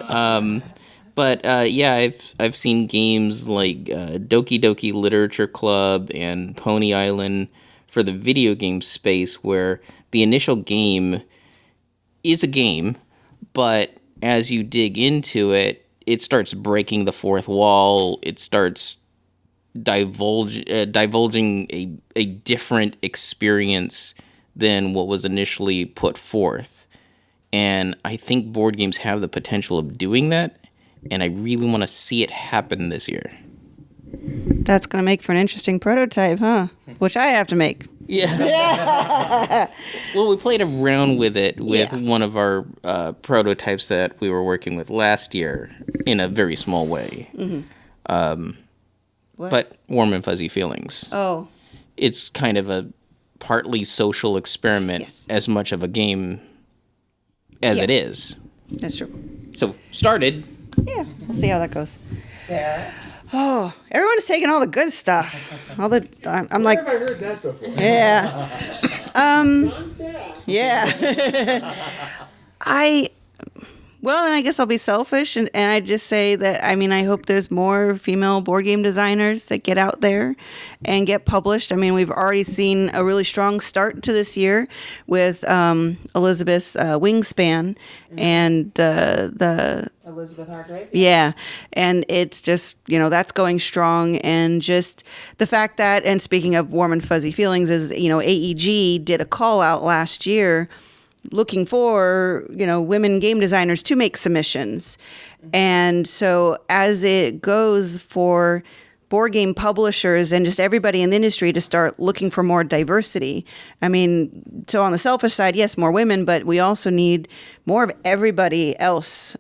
Yeah, I've seen games like Doki Doki Literature Club and Pony Island for the video game space, where the initial game is a game, but as you dig into it, it starts breaking the fourth wall. It starts divulging a different experience than what was initially put forth. And I think board games have the potential of doing that, and I really want to see it happen this year. That's going to make for an interesting prototype, huh? Which I have to make. Yeah. Well, we played around with it with one of our prototypes that we were working with last year in a very small way. Mm-hmm. But Warm and Fuzzy Feelings. Oh. It's kind of a partly social experiment as much of a game as it is. That's true. So, started. Yeah, we'll see how that goes. Sarah? Oh, everyone's taking all the good stuff. I'm like, Where have I heard that before? Yeah. Yeah. Well, and I guess I'll be selfish and I just say that, I hope there's more female board game designers that get out there and get published. We've already seen a really strong start to this year with Elizabeth's Wingspan and the Elizabeth Hargrave? Yeah. And it's just, that's going strong. And just the fact that, and speaking of Warm and Fuzzy Feelings, is, AEG did a call out last year looking for, women game designers to make submissions. And so as it goes for board game publishers and just everybody in the industry to start looking for more diversity. I mean, so on the selfish side, yes, more women, but we also need more of everybody else.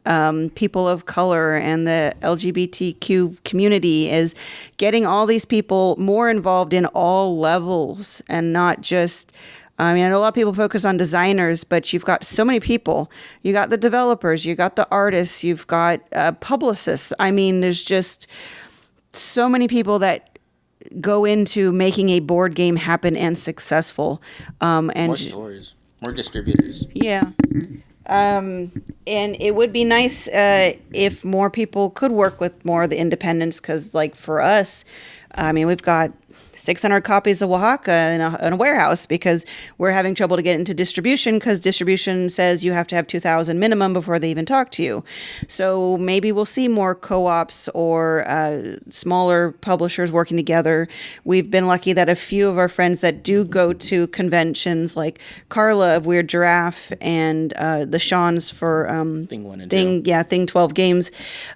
People of color and the LGBTQ community is getting all these people more involved in all levels and not just, I mean, I know a lot of people focus on designers, but you've got so many people. You got the developers, you got the artists, you've got publicists. I mean, there's just so many people that go into making a board game happen and successful. And more stores, more distributors. Yeah. And it would be nice if more people could work with more of the independents, because, like, for us, I mean, we've got 600 copies of Oaxaca in a warehouse because we're having trouble to get into distribution because distribution says you have to have 2,000 minimum before they even talk to you. So maybe we'll see more co-ops or smaller publishers working together. We've been lucky that a few of our friends that do go to conventions, like Carla of Weird Giraffe and the Sean's for Thing 1 and Thing 12 Games,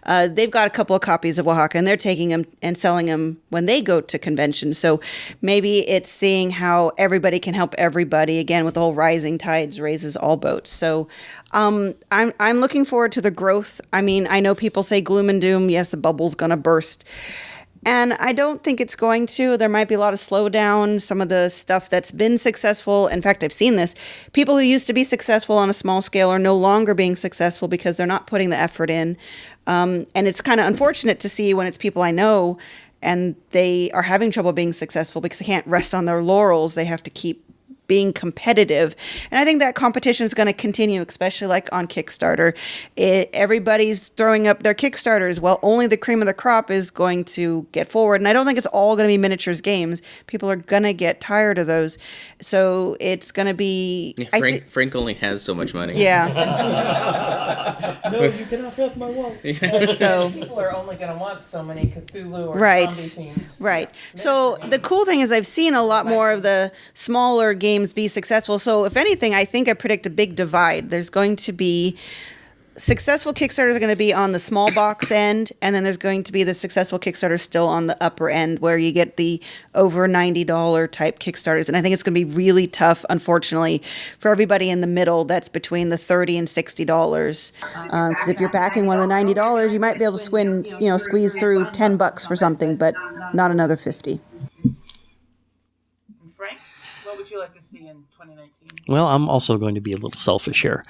they've got a couple of copies of Oaxaca and they're taking them and selling them when they go to conventions. So maybe it's seeing how everybody can help everybody. Again, with the whole rising tides raises all boats. So I'm looking forward to the growth. I mean, I know people say gloom and doom. Yes, the bubble's going to burst. And I don't think it's going to. There might be a lot of slowdown. Some of the stuff that's been successful. In fact, I've seen this. People who used to be successful on a small scale are no longer being successful because they're not putting the effort in. And it's kind of unfortunate to see when it's people I know and they are having trouble being successful because they can't rest on their laurels. They have to keep being competitive. And I think that competition is going to continue, especially like on Kickstarter. Everybody's throwing up their Kickstarters. Well, only the cream of the crop is going to get forward. And I don't think it's all going to be miniatures games. People are going to get tired of those. So it's going to be... Yeah, Frank only has so much money. Yeah. No, you cannot have my wallet. So people are only going to want so many Cthulhu or right, zombie themes. right. So the cool thing is I've seen a lot more of the smaller games be successful. So if anything, I think I predict a big divide. There's going to be successful Kickstarters are going to be on the small box end, and then there's going to be the successful Kickstarters still on the upper end where you get the over $90 type Kickstarters. And I think it's going to be really tough, unfortunately, for everybody in the middle that's between the $30 and $60. Because if you're backing one of the $90, you might be able to squeeze through $10 for something, but not another $50. Frank, what would you like to see in 2019? Well, I'm also going to be a little selfish here.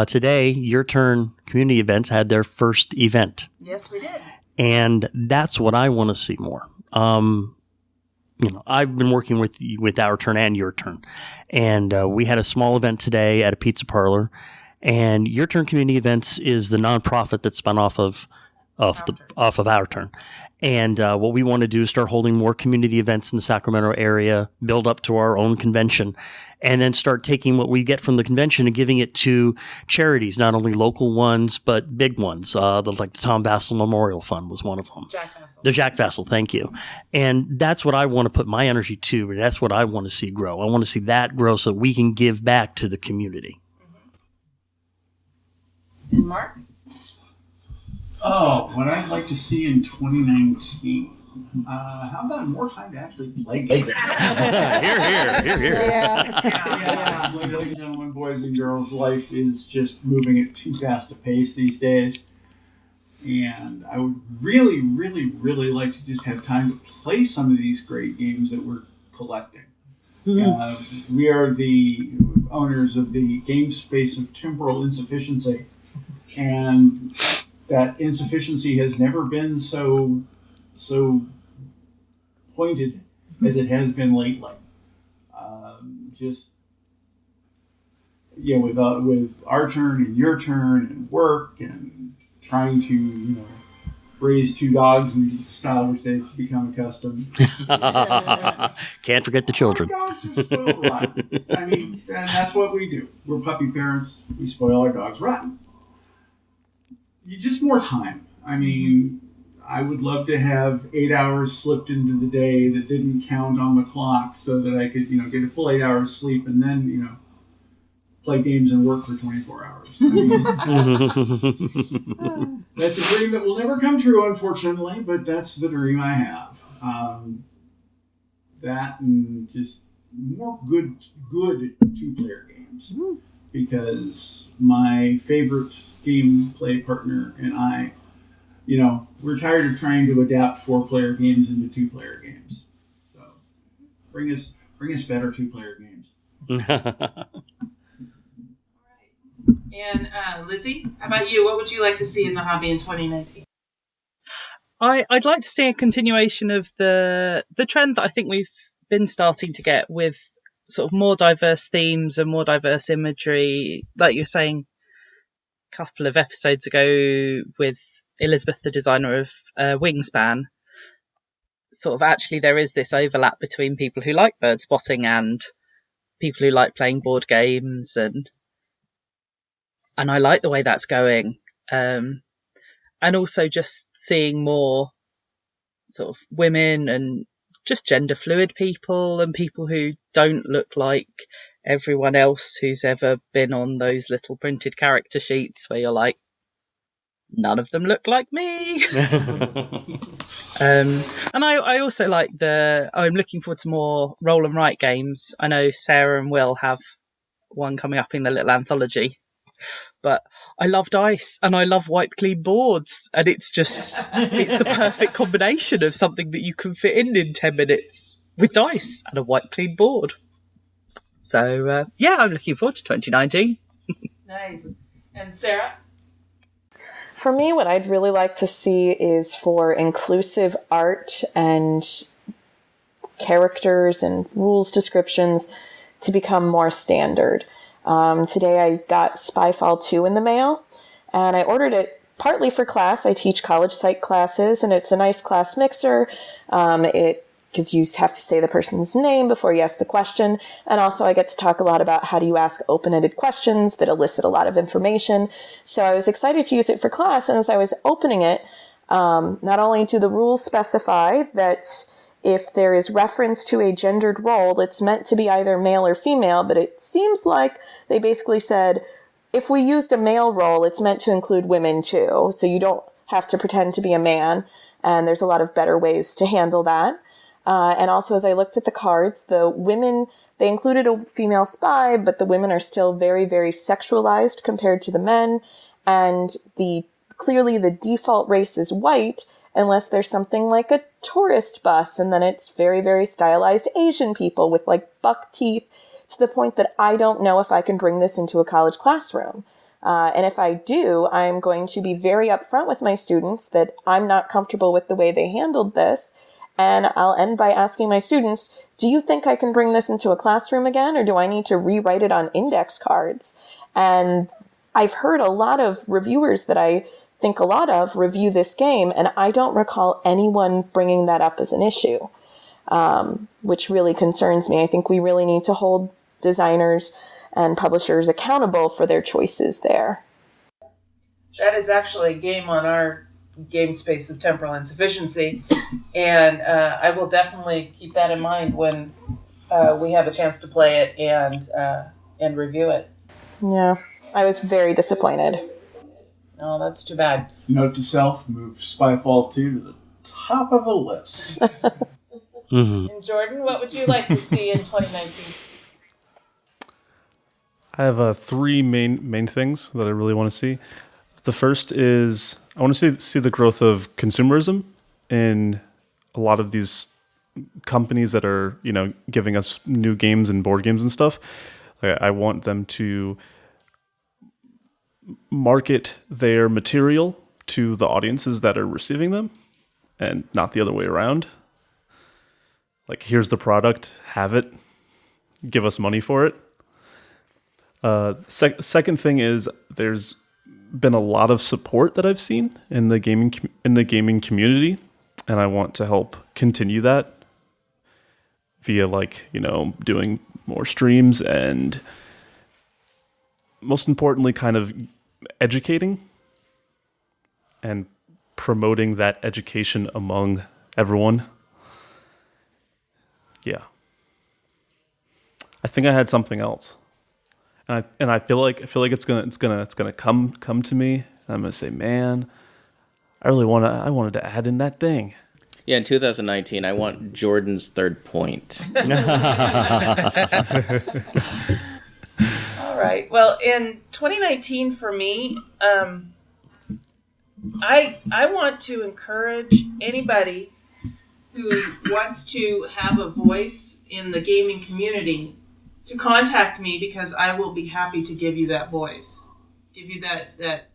Today, Your Turn Community Events had their first event. Yes, we did. And that's what I want to see more. I've been working with Our Turn and Your Turn. And we had a small event today at a pizza parlor. And Your Turn Community Events is the nonprofit that spun off of Our Turn. And what we want to do is start holding more community events in the Sacramento area, build up to our own convention, and then start taking what we get from the convention and giving it to charities, not only local ones, but big ones. Like the Tom Vassell Memorial Fund was one of them. The Jack Vassell, thank you. And that's what I want to put my energy to. That's what I want to see grow. I want to see that grow so we can give back to the community. And Mark? Oh, what I'd like to see in 2019. How about more time to actually play games? Here. Yeah. Ladies and gentlemen, boys and girls, life is just moving at too fast a pace these days. And I would really, really, really like to just have time to play some of these great games that we're collecting. Mm-hmm. We are the owners of the game space of temporal insufficiency. And that insufficiency has never been so pointed as it has been lately. With Our Turn and Your Turn and work and trying to raise two dogs in the style which they've become accustomed. Can't forget the children. Our dogs are spoiled rotten. I mean, and that's what we do. We're puppy parents. We spoil our dogs rotten. Just more time. I mean, I would love to have 8 hours slipped into the day that didn't count on the clock so that I could, get a full 8 hours sleep and then, play games and work for 24 hours. I mean, that's a dream that will never come true, unfortunately, but that's the dream I have. That and just more good two-player games. Because my favorite gameplay partner and I, we're tired of trying to adapt 4-player games into 2-player games. So bring us better 2-player games. And Lizzie, how about you? What would you like to see in the hobby in 2019? I'd like to see a continuation of the trend that I think we've been starting to get with sort of more diverse themes and more diverse imagery. Like you were saying a couple of episodes ago with Elizabeth, the designer of Wingspan, sort of actually there is this overlap between people who like bird spotting and people who like playing board games, and I like the way that's going. And also just seeing more sort of women and just gender fluid people and people who don't look like everyone else who's ever been on those little printed character sheets where you're like, none of them look like me. And I also like I'm looking forward to more roll and write games. I know Sarah and Will have one coming up in the little anthology, but I love dice and I love wipe clean boards, and it's the perfect combination of something that you can fit in 10 minutes with dice and a wipe clean board. So I'm looking forward to 2019. Nice. And Sarah? For me, what I'd really like to see is for inclusive art and characters and rules descriptions to become more standard. Today I got Spyfall 2 in the mail, and I ordered it partly for class. I teach college psych classes, and it's a nice class mixer. Because you have to say the person's name before you ask the question. And also I get to talk a lot about how do you ask open-ended questions that elicit a lot of information. So I was excited to use it for class. And as I was opening it, not only do the rules specify that if there is reference to a gendered role, it's meant to be either male or female, but it seems like they basically said, if we used a male role, it's meant to include women too. So you don't have to pretend to be a man. And there's a lot of better ways to handle that. And also, as I looked at the cards, the women, they included a female spy, but the women are still very, very sexualized compared to the men. And clearly the default race is white, unless there's something like a tourist bus. And then it's very, very stylized Asian people with like buck teeth, to the point that I don't know if I can bring this into a college classroom. And if I do, I'm going to be very upfront with my students that I'm not comfortable with the way they handled this. And I'll end by asking my students, do you think I can bring this into a classroom again, or do I need to rewrite it on index cards? And I've heard a lot of reviewers that I think a lot of review this game, and I don't recall anyone bringing that up as an issue, which really concerns me. I think we really need to hold designers and publishers accountable for their choices there. That is actually a game on our game space of temporal insufficiency, and I will definitely keep that in mind when we have a chance to play it and review it. Yeah, I was very disappointed. Oh, that's too bad. Note to self, move Spyfall 2 to the top of the list. And Jordan, what would you like to see in 2019? I have 3 main things that I really want to see. The first is I want to see the growth of consumerism in a lot of these companies that are, giving us new games and board games and stuff. I want them to market their material to the audiences that are receiving them and not the other way around. Like, here's the product, have it, give us money for it. Second thing is there's been a lot of support that I've seen in the gaming community, and I want to help continue that via doing more streams and most importantly kind of educating and promoting that education among everyone. Yeah. I think I had something else. and I feel like it's gonna come to me. I'm gonna say, man, I wanted to add in that thing. Yeah, in 2019, I want Jordan's third point. All right. Well, in 2019 for me, I want to encourage anybody who wants to have a voice in the gaming community to contact me, because I will be happy to give you that voice, give you that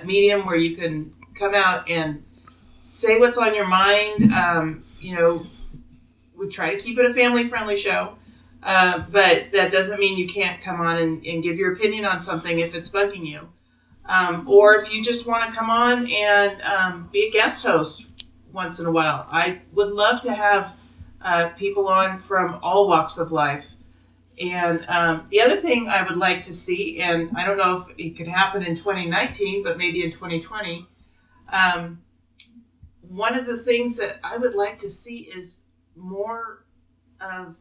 medium where you can come out and say what's on your mind. We try to keep it a family-friendly show, but that doesn't mean you can't come on and give your opinion on something if it's bugging you. Or if you just want to come on and be a guest host once in a while. I would love to have people on from all walks of life. And the other thing I would like to see, and I don't know if it could happen in 2019, but maybe in 2020, one of the things that I would like to see is more of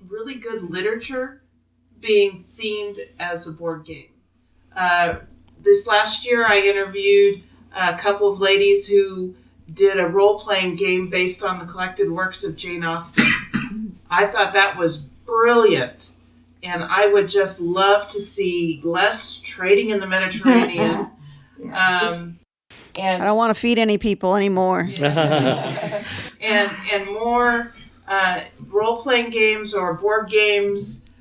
really good literature being themed as a board game. This last year, I interviewed a couple of ladies who did a role-playing game based on the collected works of Jane Austen. I thought that was brilliant, and I would just love to see less trading in the Mediterranean. And I don't want to feed any people anymore. and more role-playing games or board games,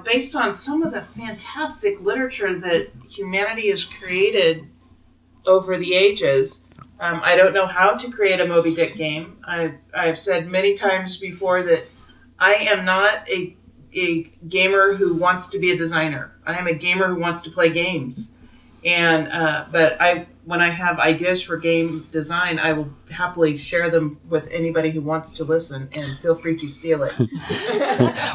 based on some of the fantastic literature that humanity has created over the ages. I don't know how to create a Moby Dick game. I've said many times before that I am not a gamer who wants to be a designer. I am a gamer who wants to play games. And but when I have ideas for game design, I will happily share them with anybody who wants to listen, and feel free to steal it.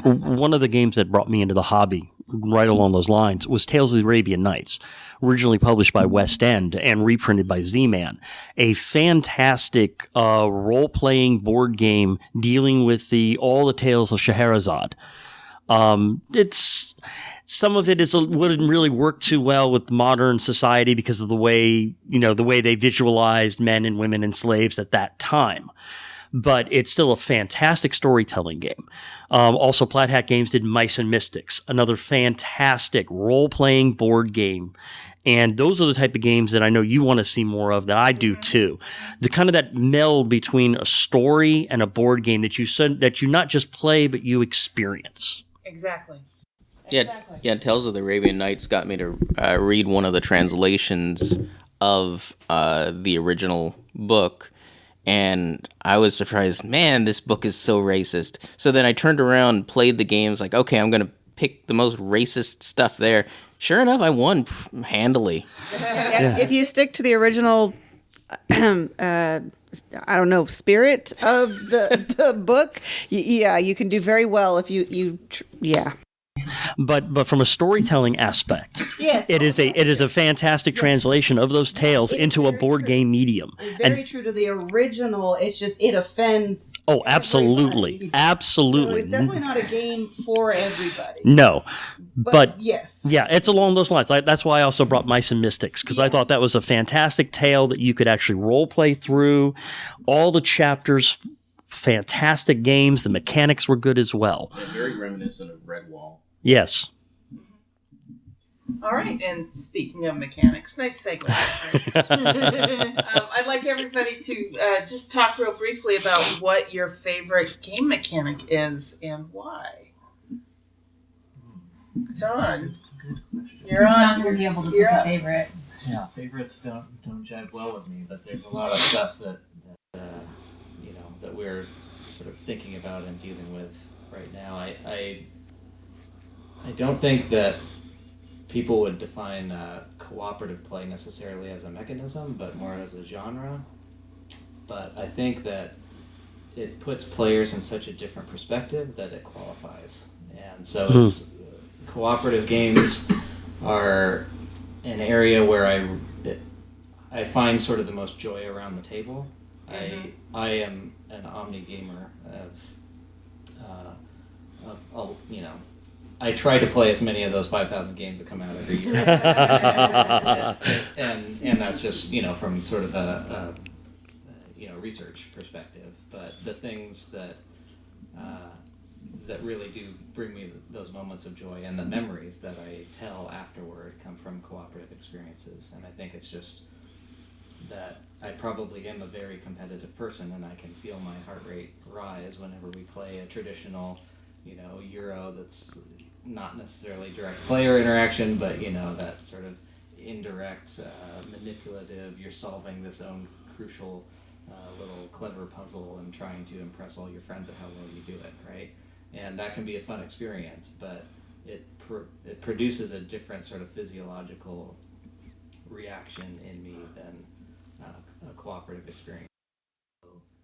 One of the games that brought me into the hobby, right along those lines, was Tales of the Arabian Nights, originally published by West End and reprinted by Z-Man. A fantastic role-playing board game dealing with all the tales of Scheherazade. Some of it wouldn't really work too well with modern society because of the way they visualized men and women and slaves at that time. But it's still a fantastic storytelling game. Also, Plaid Hat Games did Mice and Mystics, another fantastic role-playing board game. And those are the type of games that I know you want to see more of, that I do too. The kind of that meld between a story and a board game that you not just play, but you experience. Exactly. Yeah, Tales of the Arabian Nights got me to read one of the translations of the original book, and I was surprised, man, this book is so racist. So then I turned around, played the games, like, okay, I'm going to pick the most racist stuff there. Sure enough, I won handily. Yeah. If you stick to the original, I don't know, spirit of the book, you can do very well if you. But from a storytelling aspect, yes, it is a fantastic translation of those tales into a board game medium. It's very true to the original. It's just it offends. Oh, absolutely, absolutely. So it's definitely not a game for everybody. No, but yes, yeah, it's along those lines. That's why I also brought Mice and Mystics, because I thought that was a fantastic tale that you could actually role play through. All the chapters, fantastic games. The mechanics were good as well. Yeah, very reminiscent of Redwall. Yes. All right, and speaking of mechanics, nice segue. I'd like everybody to just talk real briefly about what your favorite game mechanic is and why. John, you're He's on. not going to be able to pick a favorite. Yeah, favorites don't jive well with me, but there's a lot of stuff that we're sort of thinking about and dealing with right now. I don't think that people would define cooperative play necessarily as a mechanism, but more as a genre. But I think that it puts players in such a different perspective that it qualifies. And so cooperative games are an area where I find sort of the most joy around the table. I am an omni gamer of I try to play as many of those 5,000 games that come out every year, and that's just from sort of a research perspective. But the things that really do bring me those moments of joy and the memories that I tell afterward come from cooperative experiences. And I think it's just that I probably am a very competitive person, and I can feel my heart rate rise whenever we play a traditional, Euro that's not necessarily direct player interaction, but that sort of indirect, manipulative, you're solving this own crucial little clever puzzle and trying to impress all your friends at how well you do it, right? And that can be a fun experience, but it produces a different sort of physiological reaction in me than a cooperative experience.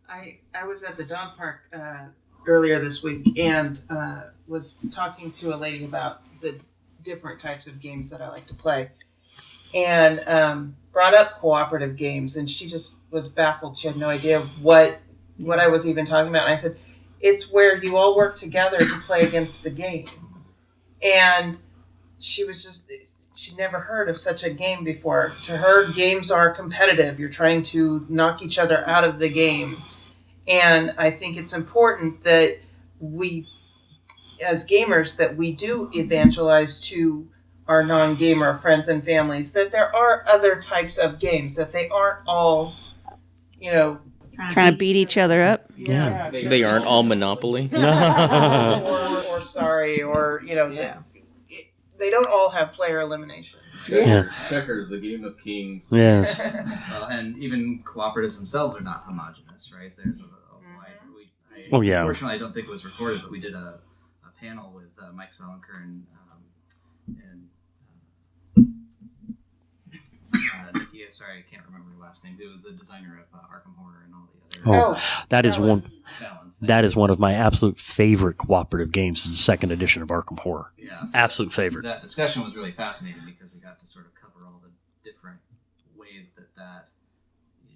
I was at the dog park earlier this week and was talking to a lady about the different types of games that I like to play, and brought up cooperative games, and she just was baffled. She had no idea what I was even talking about. And I said, it's where you all work together to play against the game. And she'd never heard of such a game before. To her, games are competitive. You're trying to knock each other out of the game. And I think it's important that we, as gamers, that we do evangelize to our non-gamer friends and families that there are other types of games, that they aren't all, trying to beat each other up. Yeah. They aren't all Monopoly. or Sorry, or, they don't all have player elimination. Checkers, the game of kings. Yes. And even cooperatives themselves are not homogenous, right? There's a wide. Oh, yeah. Unfortunately, I don't think it was recorded, but we did a panel with Mike Selenker and Nikki. Sorry, I can't remember her last name. It was the designer of Arkham Horror and all the other. That is one. That is one of my absolute favorite cooperative games. Is the second edition of Arkham Horror. Yeah, so absolute favorite. That discussion was really fascinating because we got to sort of cover all the different ways that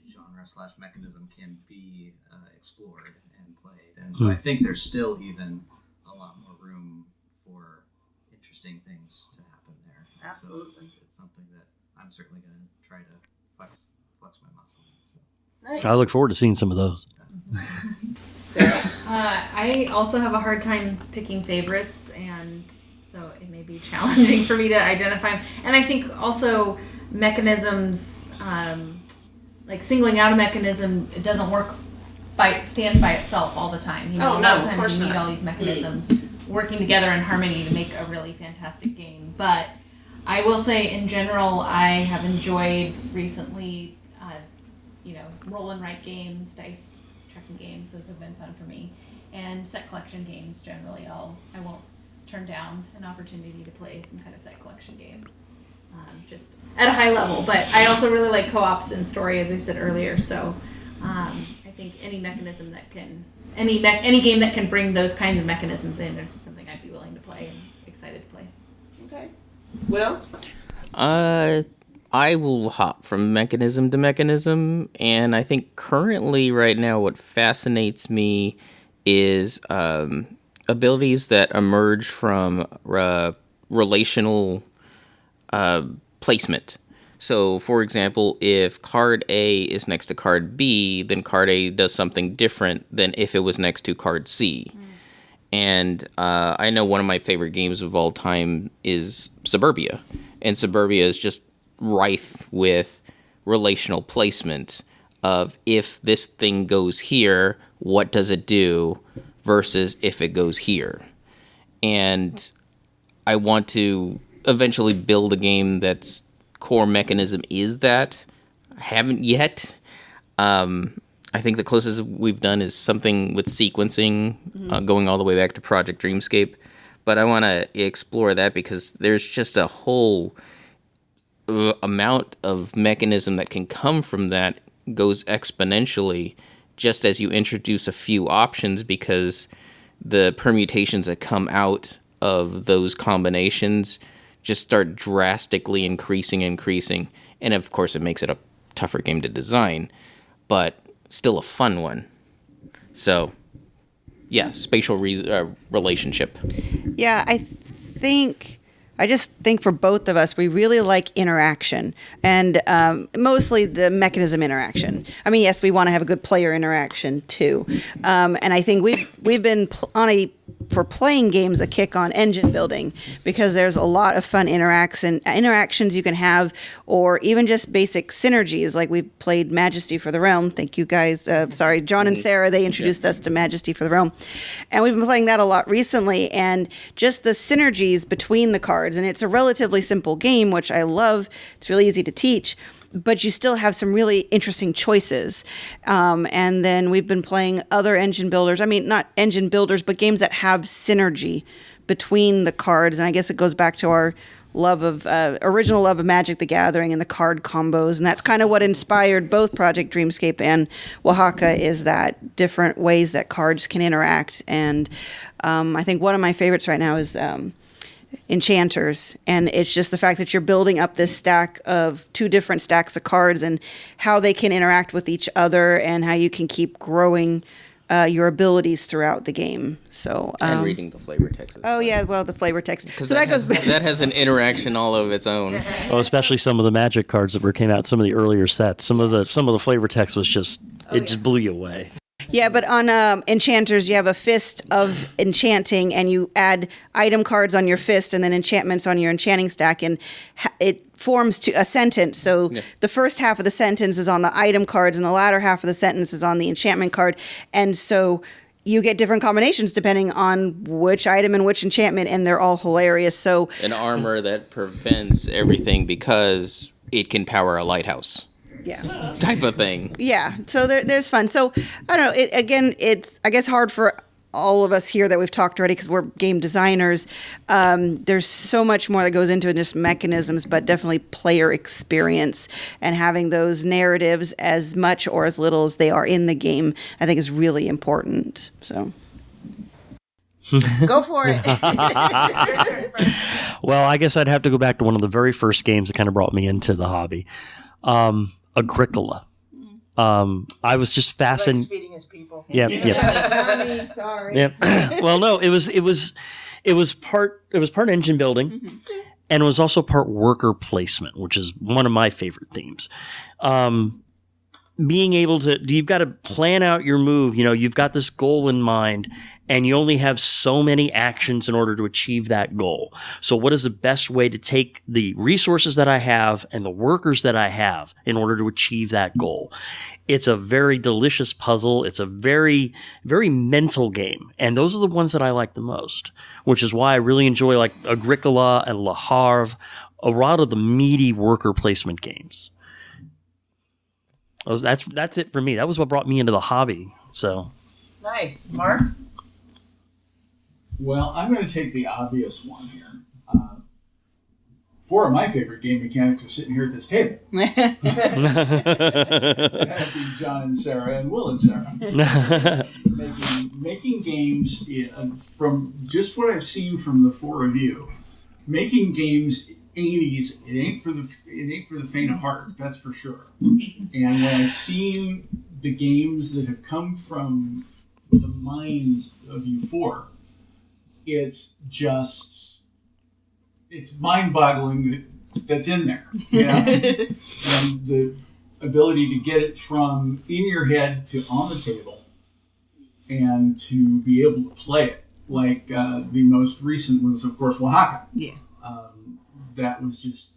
genre/mechanism can be explored and played, and so I think there's still even a lot more room for interesting things to happen there. Absolutely, so it's something that I'm certainly going to try to flex my muscle. So. Nice. I look forward to seeing some of those. I also have a hard time picking favorites, and so it may be challenging for me to identify them. And I think also mechanisms, like singling out a mechanism, it doesn't stand by itself all the time. A lot of times you need all these mechanisms working together in harmony to make a really fantastic game. But I will say, in general, I have enjoyed recently, roll and write games, dice tracking games. Those have been fun for me, and set collection games. Generally, I won't turn down an opportunity to play some kind of set collection game, just at a high level. But I also really like co-ops and story, as I said earlier. So I think any mechanism that can, any game that can bring those kinds of mechanisms in is something I'd be willing to play and excited to play. Okay. Will? I will hop from mechanism to mechanism, and I think currently, right now, what fascinates me is abilities that emerge from relational placement. So, for example, if card A is next to card B, then card A does something different than if it was next to card C. And I know one of my favorite games of all time is Suburbia. And Suburbia is just rife with relational placement of if this thing goes here, what does it do versus if it goes here. And I want to eventually build a game that's core mechanism is that. I haven't yet. I think the closest we've done is something with sequencing, going all the way back to Project Dreamscape. But I want to explore that because there's just a whole amount of mechanism that can come from that goes exponentially just as you introduce a few options, because the permutations that come out of those combinations just start drastically increasing. And of course, it makes it a tougher game to design, but still a fun one. So, yeah, spatial relationship. Yeah, I just think for both of us, we really like interaction, and mostly the mechanism interaction. I mean, yes, we want to have a good player interaction too, and I think we've been for playing games a kick on engine building, because there's a lot of fun interactions you can have, or even just basic synergies. Like we played Majesty for the Realm. Thank you guys. Sorry, John and Sarah, they introduced us to Majesty for the Realm, and we've been playing that a lot recently, and just the synergies between the cards. And it's a relatively simple game, which I love. It's really easy to teach, but you still have some really interesting choices. And then we've been playing other engine builders. I mean, not engine builders, but games that have synergy between the cards. And I guess it goes back to our original love of Magic the Gathering and the card combos. And that's kind of what inspired both Project Dreamscape and Oaxaca, is that different ways that cards can interact. And I think one of my favorites right now is Enchanters, and it's just the fact that you're building up this stack of 2 different stacks of cards and how they can interact with each other, and how you can keep growing your abilities throughout the game. So and reading the flavor text. Oh yeah, well, the flavor text. So that has an interaction all of its own. Oh, especially some of the Magic cards that came out, some of the earlier sets. Some of the flavor text was just just blew you away. Yeah, but on Enchanters, you have a fist of enchanting, and you add item cards on your fist and then enchantments on your enchanting stack, and it forms to a sentence. So the first half of the sentence is on the item cards, and the latter half of the sentence is on the enchantment card. And so you get different combinations depending on which item and which enchantment, and they're all hilarious. So an armor that prevents everything because it can power a lighthouse. Yeah. Type of thing. Yeah. So there's fun. So I don't know. It's I guess hard for all of us here that we've talked already because we're game designers. There's so much more that goes into it, just mechanisms, but definitely player experience, and having those narratives as much or as little as they are in the game, I think is really important. So. Go for it. Well, I guess I'd have to go back to one of the very first games that kind of brought me into the hobby. Agricola. I was just fascinated. Feeding his people. Yep. Mommy, sorry. Yep. Well, no, it was part engine building, and it was also part worker placement, which is one of my favorite themes. Being able to, you've got to plan out your move. You know, you've got this goal in mind, and you only have so many actions in order to achieve that goal. So what is the best way to take the resources that I have and the workers that I have in order to achieve that goal? It's a very delicious puzzle. It's a very, very mental game. And those are the ones that I like the most, which is why I really enjoy like Agricola and Le Havre, a lot of the meaty worker placement games. That's it for me. That was what brought me into the hobby. So nice. Mark? Well, I'm going to take the obvious one here. 4 of my favorite game mechanics are sitting here at this table. That'd be John and Sarah and Will and Sarah. making games, from just what I've seen from the 4 of you, making games 80s, it ain't for the faint of heart, that's for sure. And when I've seen the games that have come from the minds of you 4, it's mind-boggling that's in there. You know? And the ability to get it from in your head to on the table, and to be able to play it. Like the most recent was, of course, Oaxaca. Yeah. That was just,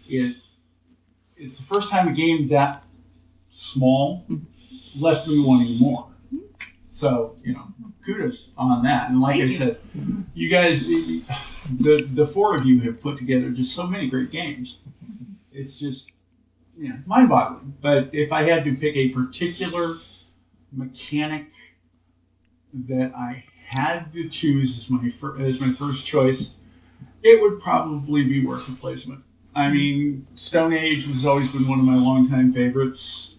it's the first time a game that small left me wanting more. So, kudos on that. And like I said, you guys, the 4 of you have put together just so many great games. It's just, mind-boggling. But if I had to pick a particular mechanic that I had to choose as my first choice, it would probably be worker placement. I mean, Stone Age has always been one of my longtime favorites.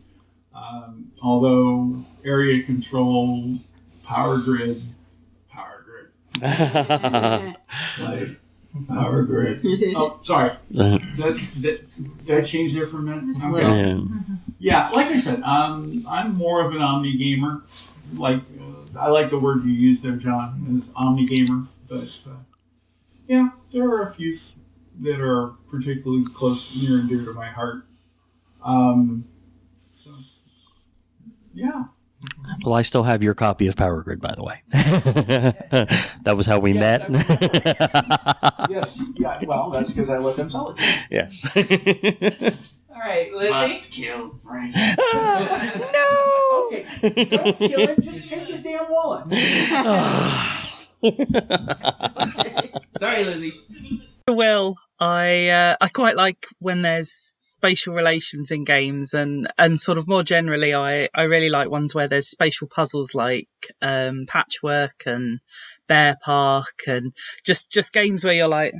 Although area control, power grid. Like, power grid. Oh, sorry. Did I change there for a minute? Okay. Yeah, like I said, I'm more of an omni gamer. Like, I like the word you used there, John, is omni gamer. But Yeah, there are a few that are particularly close, near and dear to my heart. So, yeah. Well, I still have your copy of Power Grid, by the way. That was how we met. Yes, yeah, well, that's because I let them sell it to me. Yes. All right, Lizzie. Must kill Frank. No! Okay, don't kill him, just take his damn wallet. Sorry, Lizzie. Well, I quite like when there's spatial relations in games, and sort of more generally, I really like ones where there's spatial puzzles like Patchwork and Bear Park, and just games where you're like,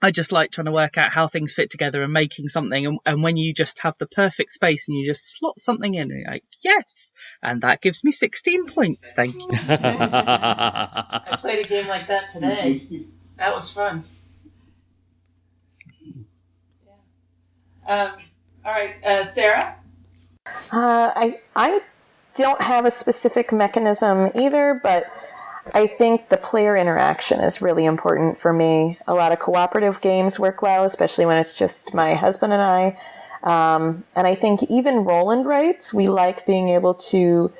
I just like trying to work out how things fit together and making something. And when you just have the perfect space and you just slot something in, and you're like, yes, and that gives me 16 points. Thank you. I played a game like that today. That was fun. Yeah. All right, Sarah? I don't have a specific mechanism either, but I think the player interaction is really important for me. A lot of cooperative games work well, especially when it's just my husband and I. And I think even roll and writes, we like being able to,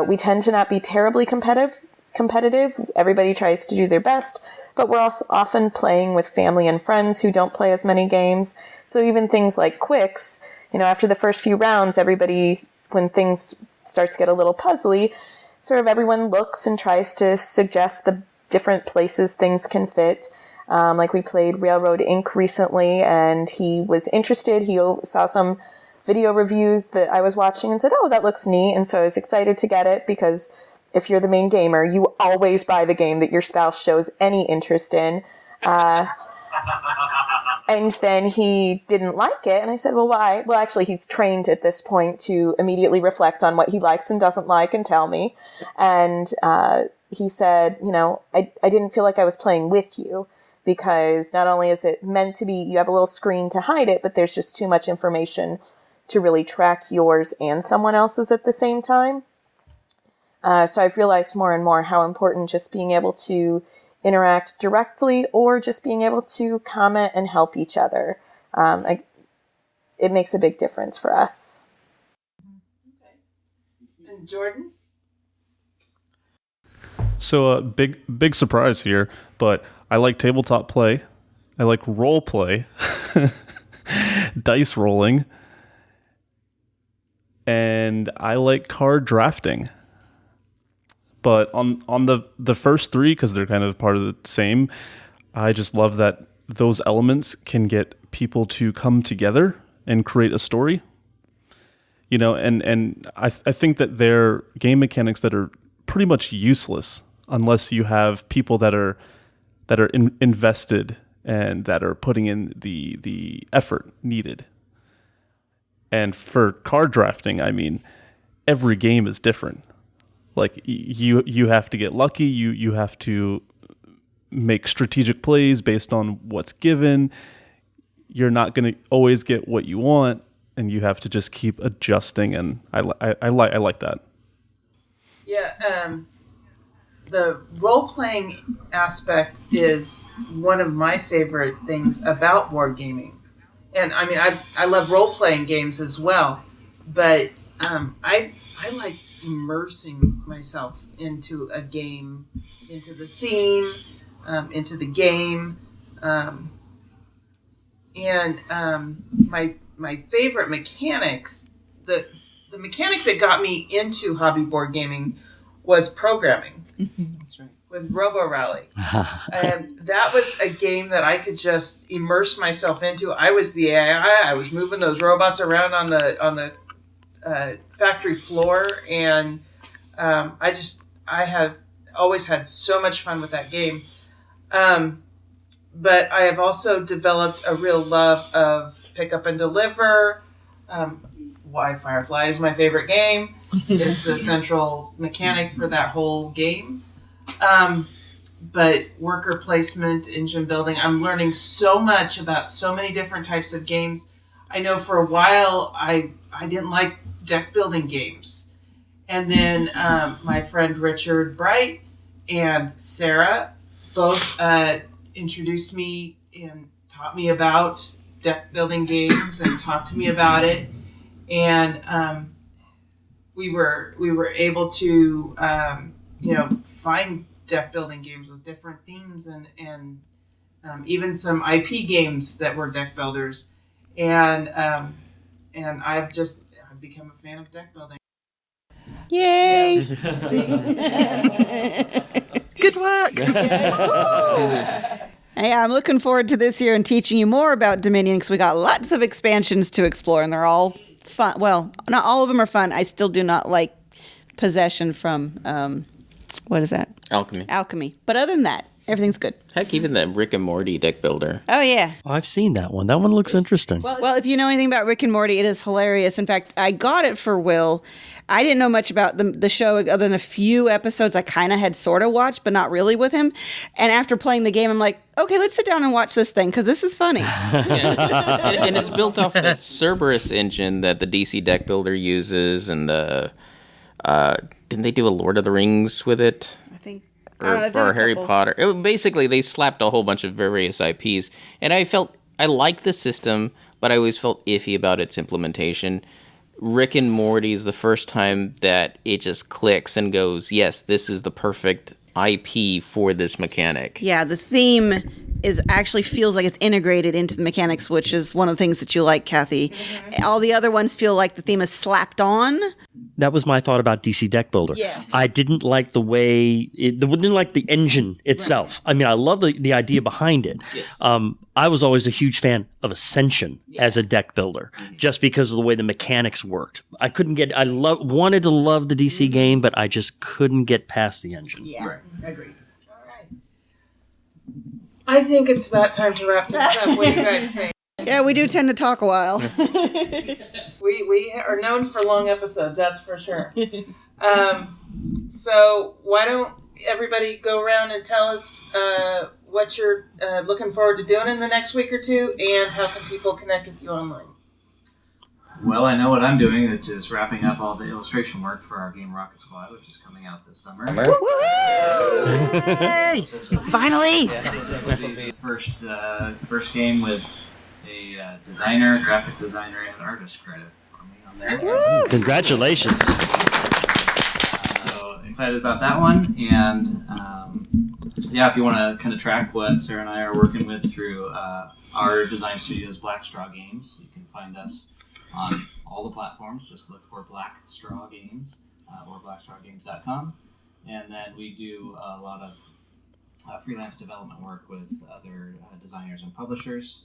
we tend to not be terribly competitive. Everybody tries to do their best, but we're also often playing with family and friends who don't play as many games. So even things like quicks, after the first few rounds, everybody, when things start to get a little puzzly, sort of everyone looks and tries to suggest the different places things can fit. Like we played Railroad Inc. recently, and he was interested. He saw some video reviews that I was watching and said, oh, that looks neat. And so I was excited to get it, because if you're the main gamer, you always buy the game that your spouse shows any interest in. And then he didn't like it, and I said, well, why? Well, actually, he's trained at this point to immediately reflect on what he likes and doesn't like and tell me. And he said, I didn't feel like I was playing with you, because not only is it meant to be, you have a little screen to hide it, but there's just too much information to really track yours and someone else's at the same time. So I've realized more and more how important just being able to interact directly, or just being able to comment and help each other. It makes a big difference for us. Okay. And Jordan? So big surprise here, but I like tabletop play. I like role play, dice rolling, and I like card drafting. But on the first three, because they're kind of part of the same, I just love that those elements can get people to come together and create a story. And I think that they're game mechanics that are pretty much useless unless you have people that are invested and that are putting in the effort needed. And for card drafting, I mean, every game is different. Like you have to get lucky. You have to make strategic plays based on what's given. You're not going to always get what you want, and you have to just keep adjusting. And I like that. Yeah, the role-playing aspect is one of my favorite things about board gaming. And I mean, I love role-playing games as well, but I like immersing myself into a game, into the theme, into the game, and my favorite mechanics. The mechanic that got me into hobby board gaming was programming. That's right. With Robo Rally, and that was a game that I could just immerse myself into. I was the AI. I was moving those robots around on the factory floor, and I have always had so much fun with that game. But I have also developed a real love of pick up and deliver. Why Firefly is my favorite game. It's the central mechanic for that whole game. But worker placement, engine building, I'm learning so much about so many different types of games. I know for a while I didn't like deck building games. And then my friend Richard Bright and Sarah both introduced me and taught me about deck building games and talked to me about it, and we were able to find deck building games with different themes and even some IP games that were deck builders, and I've become a fan of deck building. Yay! Good work. Hey, I'm looking forward to this year and teaching you more about Dominion because we got lots of expansions to explore, and they're all fun. Well, not all of them are fun. I still do not like Possession from what is that? Alchemy. But other than that, everything's good. Heck, even the Rick and Morty deck builder. Oh yeah. Oh, I've seen that one. That one looks interesting. Well, if you know anything about Rick and Morty, it is hilarious. In fact, I got it for Will. I didn't know much about the show other than a few episodes I kind of had sort of watched, but not really with him. And after playing the game, I'm like, okay, let's sit down and watch this thing because this is funny. and it's built off that Cerberus engine that the DC deck builder uses, and didn't they do a Lord of the Rings with it? I think. Or Harry Potter. Basically, they slapped a whole bunch of various IPs, and I liked the system, but I always felt iffy about its implementation. Rick and Morty is the first time that it just clicks and goes, yes, this is the perfect IP for this mechanic. Yeah, the theme actually feels like it's integrated into the mechanics, which is one of the things that you like, Kathy. All the other ones feel like the theme is slapped on. That was my thought about DC Deck Builder. Yeah. I didn't like the way didn't like the engine itself. Right. I mean, I love the idea behind it. Yes. I was always a huge fan of Ascension as a deck builder, just because of the way the mechanics worked. I couldn't get. Wanted to love the DC game, but I just couldn't get past the engine. Yeah, right. Agreed. All right. I think it's about time to wrap things up. What do you guys think? Yeah, we do tend to talk a while. we are known for long episodes, that's for sure. So why don't everybody go around and tell us what you're looking forward to doing in the next week or two, and how can people connect with you online? Well, I know what I'm doing, which is wrapping up all the illustration work for our game Rocket Squad, which is coming out this summer. Finally! Yes, this will be the first game with a designer, graphic designer, and artist credit for me on there. Congratulations! So excited about that one, and if you want to kind of track what Sarah and I are working with through our design studio's Black Straw Games, you can find us on all the platforms. Just look for Black Straw Games or blackstrawgames.com, and then we do a lot of freelance development work with other designers and publishers,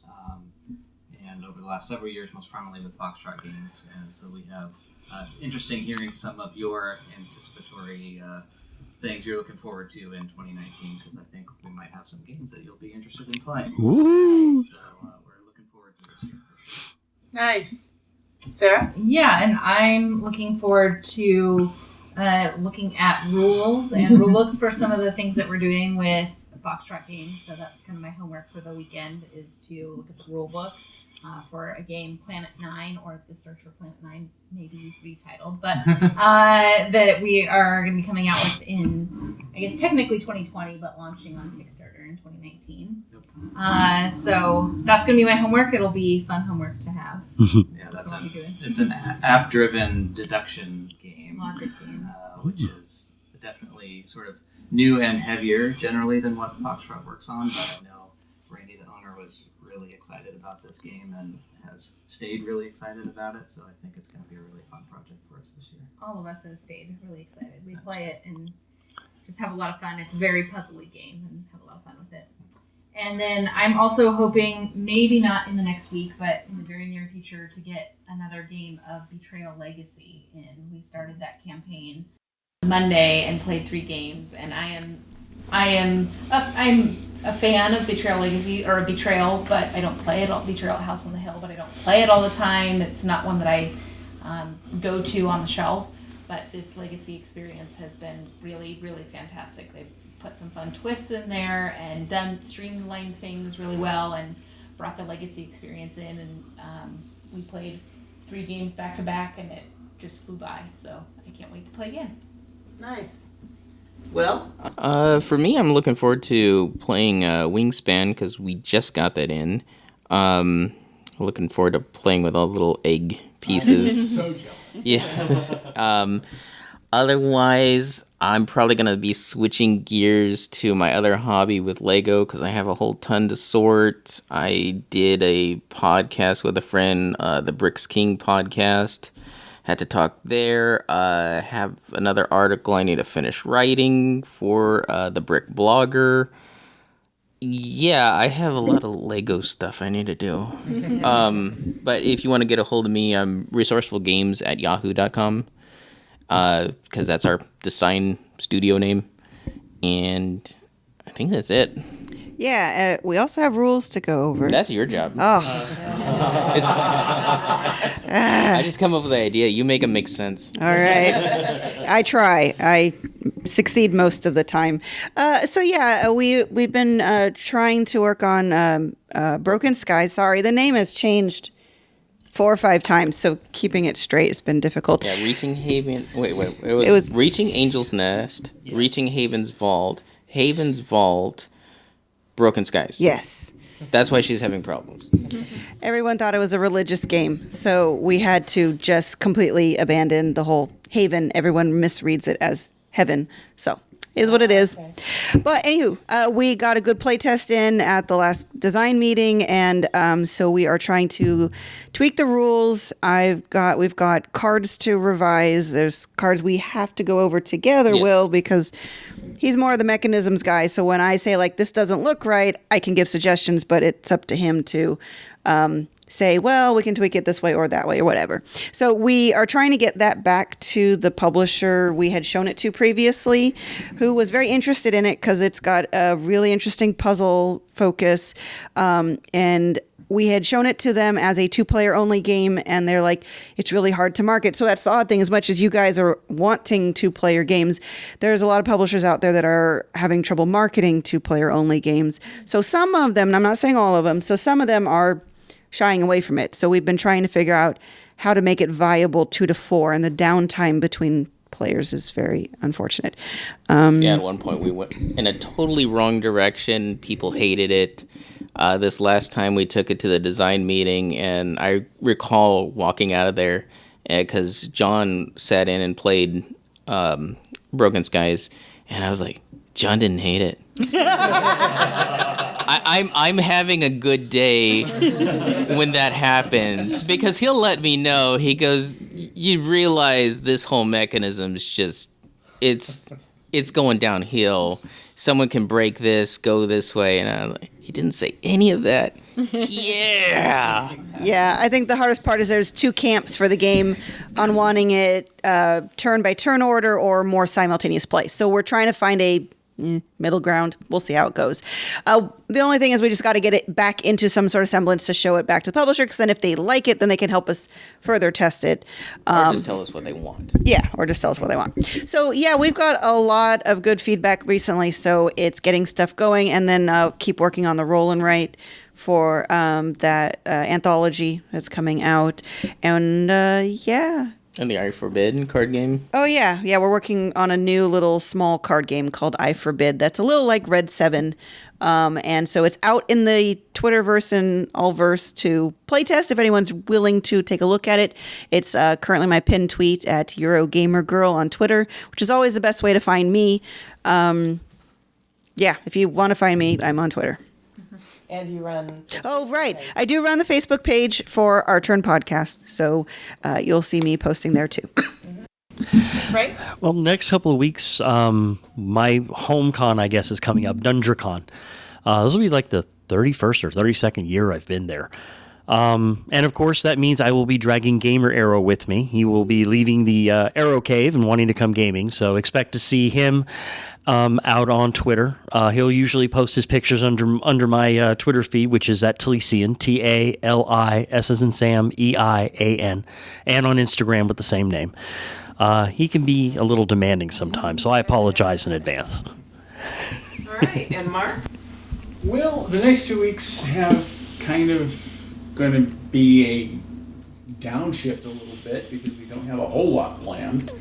and over the last several years, most prominently with Foxtrot Games. And so we have, it's interesting hearing some of your anticipatory things you're looking forward to in 2019, because I think we might have some games that you'll be interested in playing. Ooh. So we're looking forward to this year. Nice. Sarah? Yeah, and I'm looking forward to looking at rules and rule books for some of the things that we're doing with Foxtrot Games. So that's kind of my homework for the weekend, is to look at the rule book for a game, Planet 9, or The Search for Planet 9, maybe retitled, but that we are going to be coming out with in, I guess, technically 2020, but launching on Kickstarter in 2019. So that's going to be my homework. It'll be fun homework to have. Yeah, it's an app-driven deduction game, Logic game. Which is definitely sort of new and heavier generally than what Foxtrot works on, but I know Randy, the owner, was really excited about this game and has stayed really excited about it, so I think it's going to be a really fun project for us this year. All of us have stayed really excited. We play it and just have a lot of fun. It's a very puzzly game and have a lot of fun with it. And then I'm also hoping, maybe not in the next week, but in the very near future, to get another game of Betrayal Legacy in. We started that campaign Monday and played 3 games, and I'm a fan of Betrayal Legacy, or Betrayal, but I don't play it all. Betrayal at House on the Hill, but I don't play it all the time. It's not one that I go to on the shelf, but this Legacy experience has been really, really fantastic. They've put some fun twists in there and streamlined things really well and brought the Legacy experience in, and we played 3 games back to back, and it just flew by, so I can't wait to play again. Nice. Will? For me, I'm looking forward to playing Wingspan because we just got that in. Looking forward to playing with all the little egg pieces. So jealous. Yeah. Otherwise, I'm probably going to be switching gears to my other hobby with Lego because I have a whole ton to sort. I did a podcast with a friend, the Bricks King podcast. Had to talk there. Have another article I need to finish writing for the Brick Blogger. Yeah, I have a lot of Lego stuff I need to do. But if you want to get a hold of me, I'm resourcefulgames@yahoo.com. Because that's our design studio name. And I think that's it. Yeah, we also have rules to go over. That's your job. Oh. I just come up with the idea. You make it make sense. All right. I try. I succeed most of the time. We've been trying to work on Broken Skies. Sorry, the name has changed 4 or 5 times, so keeping it straight has been difficult. Yeah, Reaching Haven. Wait. It was Reaching Angel's Nest, Reaching Haven's Vault, Broken Skies. Yes. That's why she's having problems. Everyone thought it was a religious game, so we had to just completely abandon the whole Haven. Everyone misreads it as heaven, so is what it is. Okay. But anywho, we got a good play test in at the last design meeting, and so we are trying to tweak the rules. We've got cards to revise. There's cards we have to go over together, yes. Will, because he's more of the mechanisms guy. So when I say like this doesn't look right, I can give suggestions, but it's up to him to say, well, we can tweak it this way or that way or whatever. So we are trying to get that back to the publisher we had shown it to previously, who was very interested in it because it's got a really interesting puzzle focus. And we had shown it to them as a 2-player only game, and they're like, it's really hard to market. So that's the odd thing. As much as you guys are wanting 2-player games, there's a lot of publishers out there that are having trouble marketing 2-player only games. So some of them, and I'm not saying all of them, so some of them are shying away from it. So we've been trying to figure out how to make it viable 2 to 4, and the downtime between players is very unfortunate. At one point we went in a totally wrong direction. People hated it. This last time we took it to the design meeting, and I recall walking out of there because John sat in and played Broken Skies, and I was like, John didn't hate it. I'm having a good day when that happens because he'll let me know. He goes, you realize this whole mechanism is just it's going downhill. Someone can break this, go this way, and I'm like, he didn't say any of that. Yeah. Yeah, I think the hardest part is there's 2 camps for the game on wanting it turn by turn order or more simultaneous play. So we're trying to find a middle ground. We'll see how it goes. The only thing is we just got to get it back into some sort of semblance to show it back to the publisher, because then if they like it, then they can help us further test it. Or just tell us what they want. Yeah, or just tell us what they want. So yeah, we've got a lot of good feedback recently, so it's getting stuff going, and then keep working on the roll and write for that anthology that's coming out. And yeah. And the I Forbid card game? Oh, yeah. Yeah, we're working on a new little small card game called I Forbid. That's a little like Red 7. And so it's out in the Twitterverse and Allverse to playtest if anyone's willing to take a look at it. It's currently my pinned tweet at EuroGamerGirl on Twitter, which is always the best way to find me. Yeah, if you want to find me, I'm on Twitter. And you run... Oh, right. I do run the Facebook page for Our Turn Podcast, so you'll see me posting there too. Right? Well, next couple of weeks, my home con, I guess, is coming up, DungeonCon. This will be like the 31st or 32nd year I've been there. And of course, that means I will be dragging Gamer Arrow with me. He will be leaving the Arrow Cave and wanting to come gaming, so expect to see him out on Twitter. He'll usually post his pictures under my Twitter feed, which is at Talisian, TALIS as in Sam, EIAN, and on Instagram with the same name. He can be a little demanding sometimes, so I apologize in advance. All right, and Mark? Well, the next 2 weeks have kind of going to be a downshift a little bit because we don't have a whole lot planned.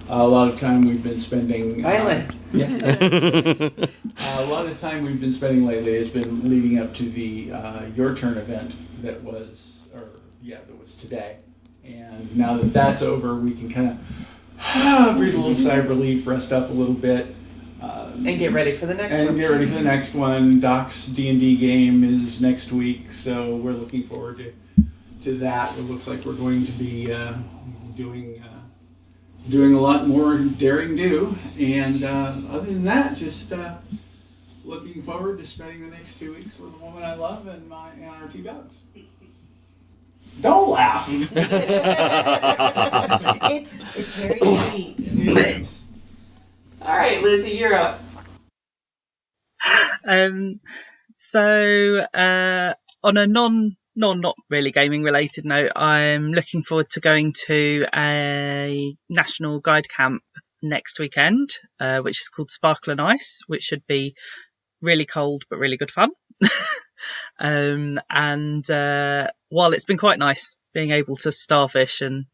A lot of time we've been spending. Finally. A lot of time we've been spending lately has been leading up to the Your Turn event that was today. And now that that's over, we can kind of breathe a little sigh of relief, rest up a little bit. And get ready for the next one. And get ready for the next one. Doc's D&D game is next week, so we're looking forward to that. It looks like we're going to be doing a lot more daring do. And other than that, just looking forward to spending the next 2 weeks with the woman I love and our 2 dogs. Don't laugh. It's very sweet. All right, Lizzie, you're up. So on a not really gaming related note, I'm looking forward to going to a national guide camp next weekend, which is called Sparkle and Ice, which should be really cold but really good fun. And while it's been quite nice being able to starfish and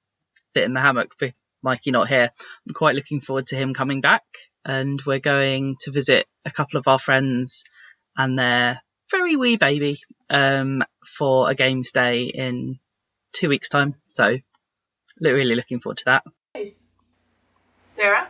sit in the hammock with Mikey not here, I'm quite looking forward to him coming back. And we're going to visit a couple of our friends and their very wee baby for a games day in 2 weeks' time. So really looking forward to that. Nice. Sarah?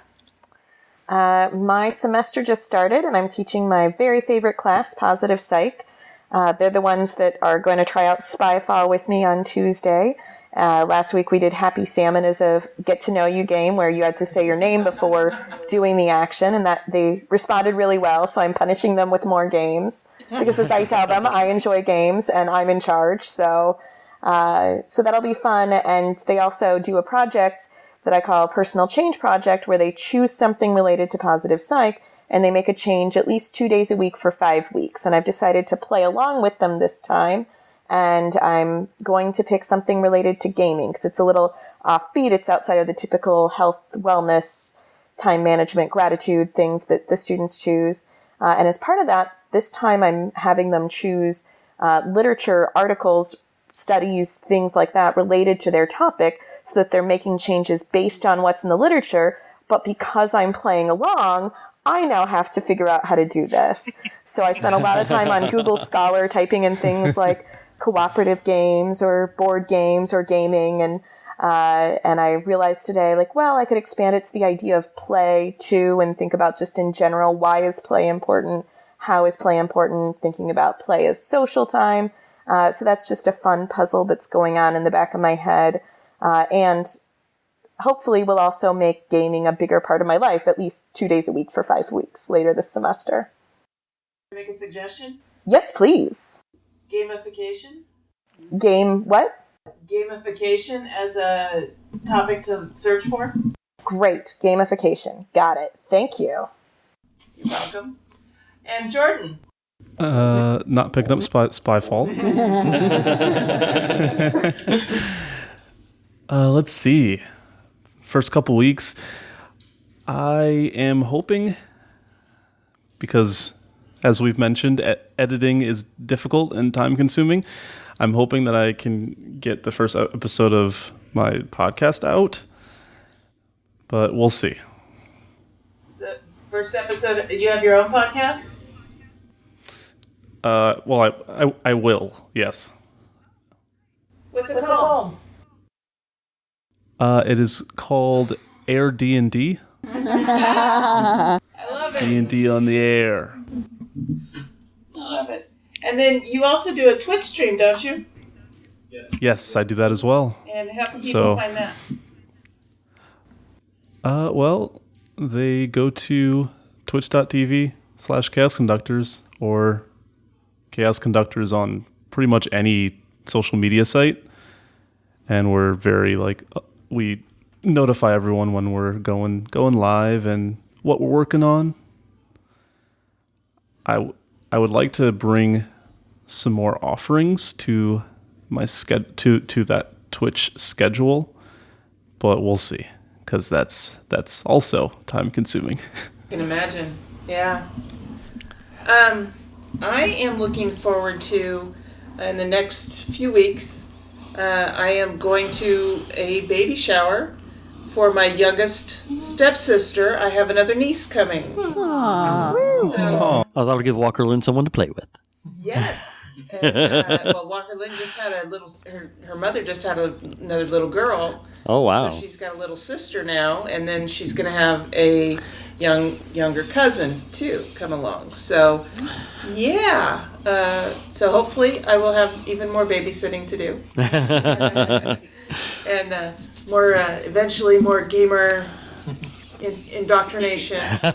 My semester just started and I'm teaching my very favorite class, Positive Psych. They're the ones that are going to try out Spyfall with me on Tuesday. Last week we did Happy Salmon as a get-to-know-you game where you had to say your name before doing the action, and that they responded really well, so I'm punishing them with more games. Because as I tell them, I enjoy games and I'm in charge, so that'll be fun. And they also do a project that I call a Personal Change Project, where they choose something related to Positive Psych, and they make a change at least 2 days a week for 5 weeks. And I've decided to play along with them this time. And I'm going to pick something related to gaming because it's a little offbeat. It's outside of the typical health, wellness, time management, gratitude things that the students choose. And as part of that, this time I'm having them choose literature, articles, studies, things like that related to their topic so that they're making changes based on what's in the literature. But because I'm playing along, I now have to figure out how to do this. So I spent a lot of time on Google Scholar typing in things like cooperative games or board games or gaming. And I realized today, I could expand it to the idea of play too and think about just in general, why is play important? How is play important? Thinking about play as social time. So that's just a fun puzzle that's going on in the back of my head. And hopefully will also make gaming a bigger part of my life, at least 2 days a week for 5 weeks later this semester. Make a suggestion? Yes, please. Gamification? Game what? Gamification as a topic to search for? Great. Gamification. Got it. Thank you. You're welcome. And Jordan? Not picking up Spyfall. Let's see. First couple weeks, I am hoping, because as we've mentioned, editing is difficult and time consuming. I'm hoping that I can get the first episode of my podcast out, but we'll see. The first episode, you have your own podcast? Well, I will, yes. What's it called? It is called Air D&D. I love it. D&D on the air. Love it. And then you also do a Twitch stream, don't you? Yes, I do that as well. And how can people find that? Well, they go to twitch.tv/Chaos Conductors or Chaos Conductors on pretty much any social media site. And we're very we notify everyone when we're going live and what we're working on. I would like to bring some more offerings to my to that Twitch schedule, but we'll see, because that's also time consuming. I can imagine. Yeah. I am looking forward to, in the next few weeks, I am going to a baby shower for my youngest stepsister, I have another niece coming. So, That'll give Walker Lynn someone to play with. yes. And, well, Walker Lynn just had a little. Her mother just had another little girl. Oh, wow. So she's got a little sister now, and then she's going to have a younger cousin too come along. So, yeah. So hopefully, I will have even more babysitting to do, and more eventually more gamer. Indoctrination. No,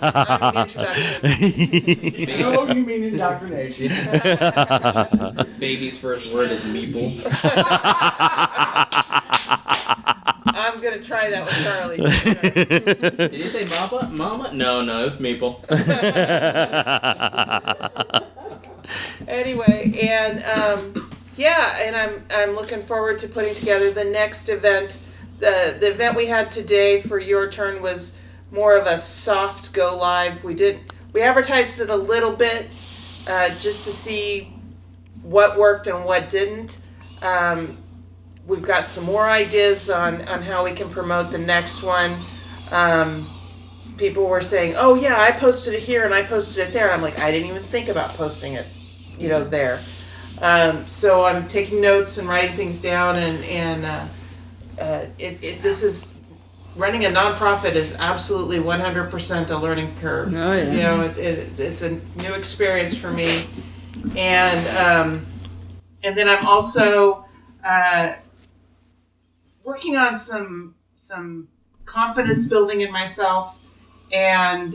you mean indoctrination. Baby's first word is meeple. I'm gonna try that with Charlie. Did you say mama? Mama? No, it was meeple. Anyway, and and I'm looking forward to putting together the next event. The event we had today for Your Turn was more of a soft go live. We advertised it a little bit just to see what worked and what didn't. We've got some more ideas on how we can promote the next one. People were saying, oh yeah, I posted it here and I posted it there. And I'm like, I didn't even think about posting it, there. So I'm taking notes and writing things down, and this is running a nonprofit is absolutely 100% a learning curve. Oh, yeah. It's a new experience for me, and then I'm also working on some confidence building in myself, and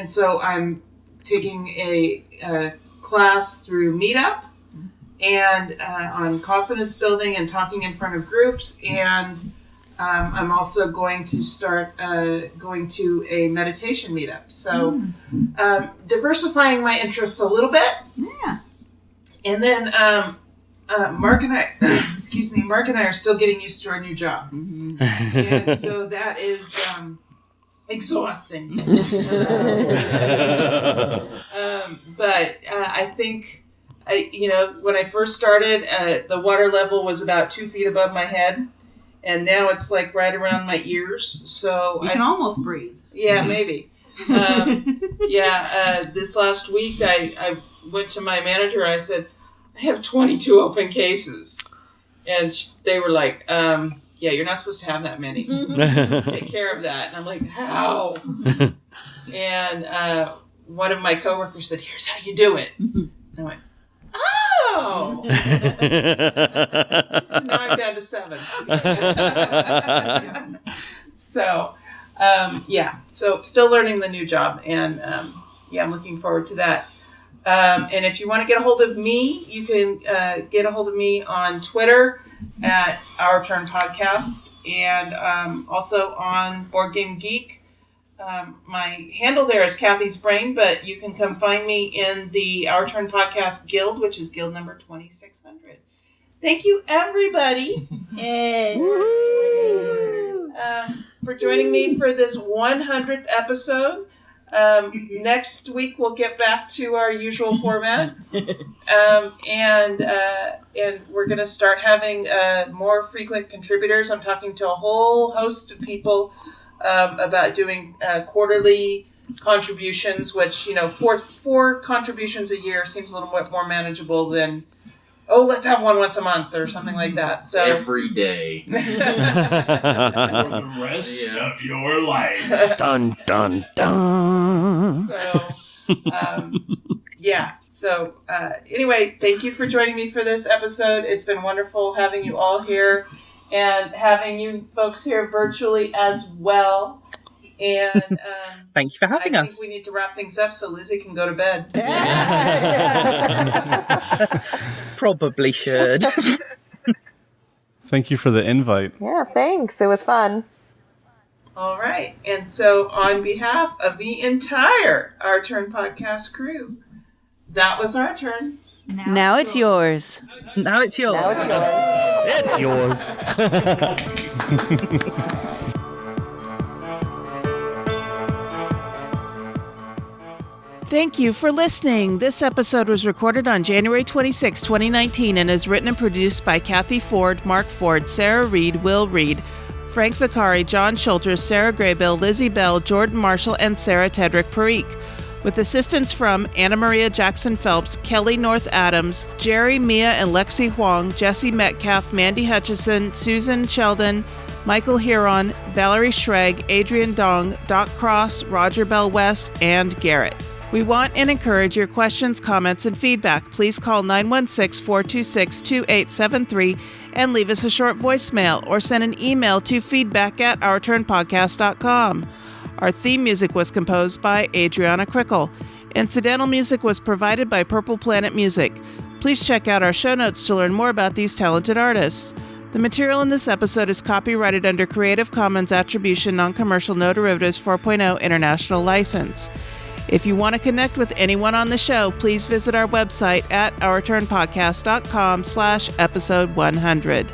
so I'm taking a class through Meetup and on confidence building and talking in front of groups, and I'm also going to start going to a meditation meetup. So diversifying my interests a little bit. Yeah. And then Mark and I, Mark and I are still getting used to our new job. Mm-hmm. And so that is exhausting. But I think, when I first started, the water level was about 2 feet above my head. And now it's like right around my ears. So you can almost breathe. Yeah, maybe. This last week I went to my manager. I said, I have 22 open cases. And they were like, you're not supposed to have that many. Take care of that. And I'm like, how? And one of my coworkers said, here's how you do it. And I went, oh! So now I'm down to 7. So, so still learning the new job, and I'm looking forward to that. And if you want to get a hold of me, you can get a hold of me on Twitter at Our Turn Podcast, and also on Board Game Geek. My handle there is Kathy's Brain, but you can come find me in the Our Turn Podcast Guild, which is guild number 2600. Thank you, everybody, for joining me for this 100th episode. Next week we'll get back to our usual format, and we're going to start having more frequent contributors. I'm talking to a whole host of people about doing quarterly contributions, which, four contributions a year seems a little bit more manageable than, let's have one once a month or something like that. So every day. For the rest of your life. Dun, dun, dun. So, anyway, thank you for joining me for this episode. It's been wonderful having you all here and having you folks here virtually as well. And thank you for having us. I think we need to wrap things up so Lizzie can go to bed. Probably should. Thank you for the invite. Yeah, thanks. It was fun. All right. And so on behalf of the entire Our Turn podcast crew, that was our turn. Now it's yours. Now it's yours. Now it's yours. It's yours. Thank you for listening. This episode was recorded on January 26, 2019, and is written and produced by Kathy Ford, Mark Ford, Sarah Reed, Will Reed, Frank Vicari, John Schulters, Sarah Graybill, Lizzie Bell, Jordan Marshall, and Sarah Tedrick Parikh, with assistance from Anna Maria Jackson Phelps, Kelly North Adams, Jerry, Mia, and Lexi Huang, Jesse Metcalf, Mandy Hutchison, Susan Sheldon, Michael Huron, Valerie Schreg, Adrian Dong, Doc Cross, Roger Bell West, and Garrett. We want and encourage your questions, comments, and feedback. Please call 916-426-2873 and leave us a short voicemail or send an email to feedback@ourturnpodcast.com. Our theme music was composed by Adriana Crickle. Incidental music was provided by Purple Planet Music. Please check out our show notes to learn more about these talented artists. The material in this episode is copyrighted under Creative Commons Attribution Non-Commercial No Derivatives 4.0 International License. If you want to connect with anyone on the show, please visit our website at ourturnpodcast.com/episode 100.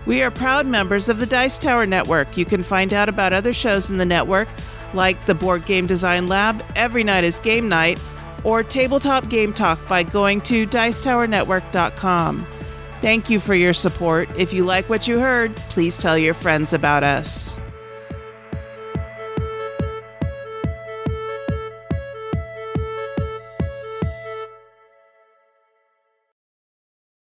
We are proud members of the Dice Tower Network. You can find out about other shows in the network, like the Board Game Design Lab, Every Night is Game Night, or Tabletop Game Talk by going to dicetowernetwork.com. Thank you for your support. If you like what you heard, please tell your friends about us.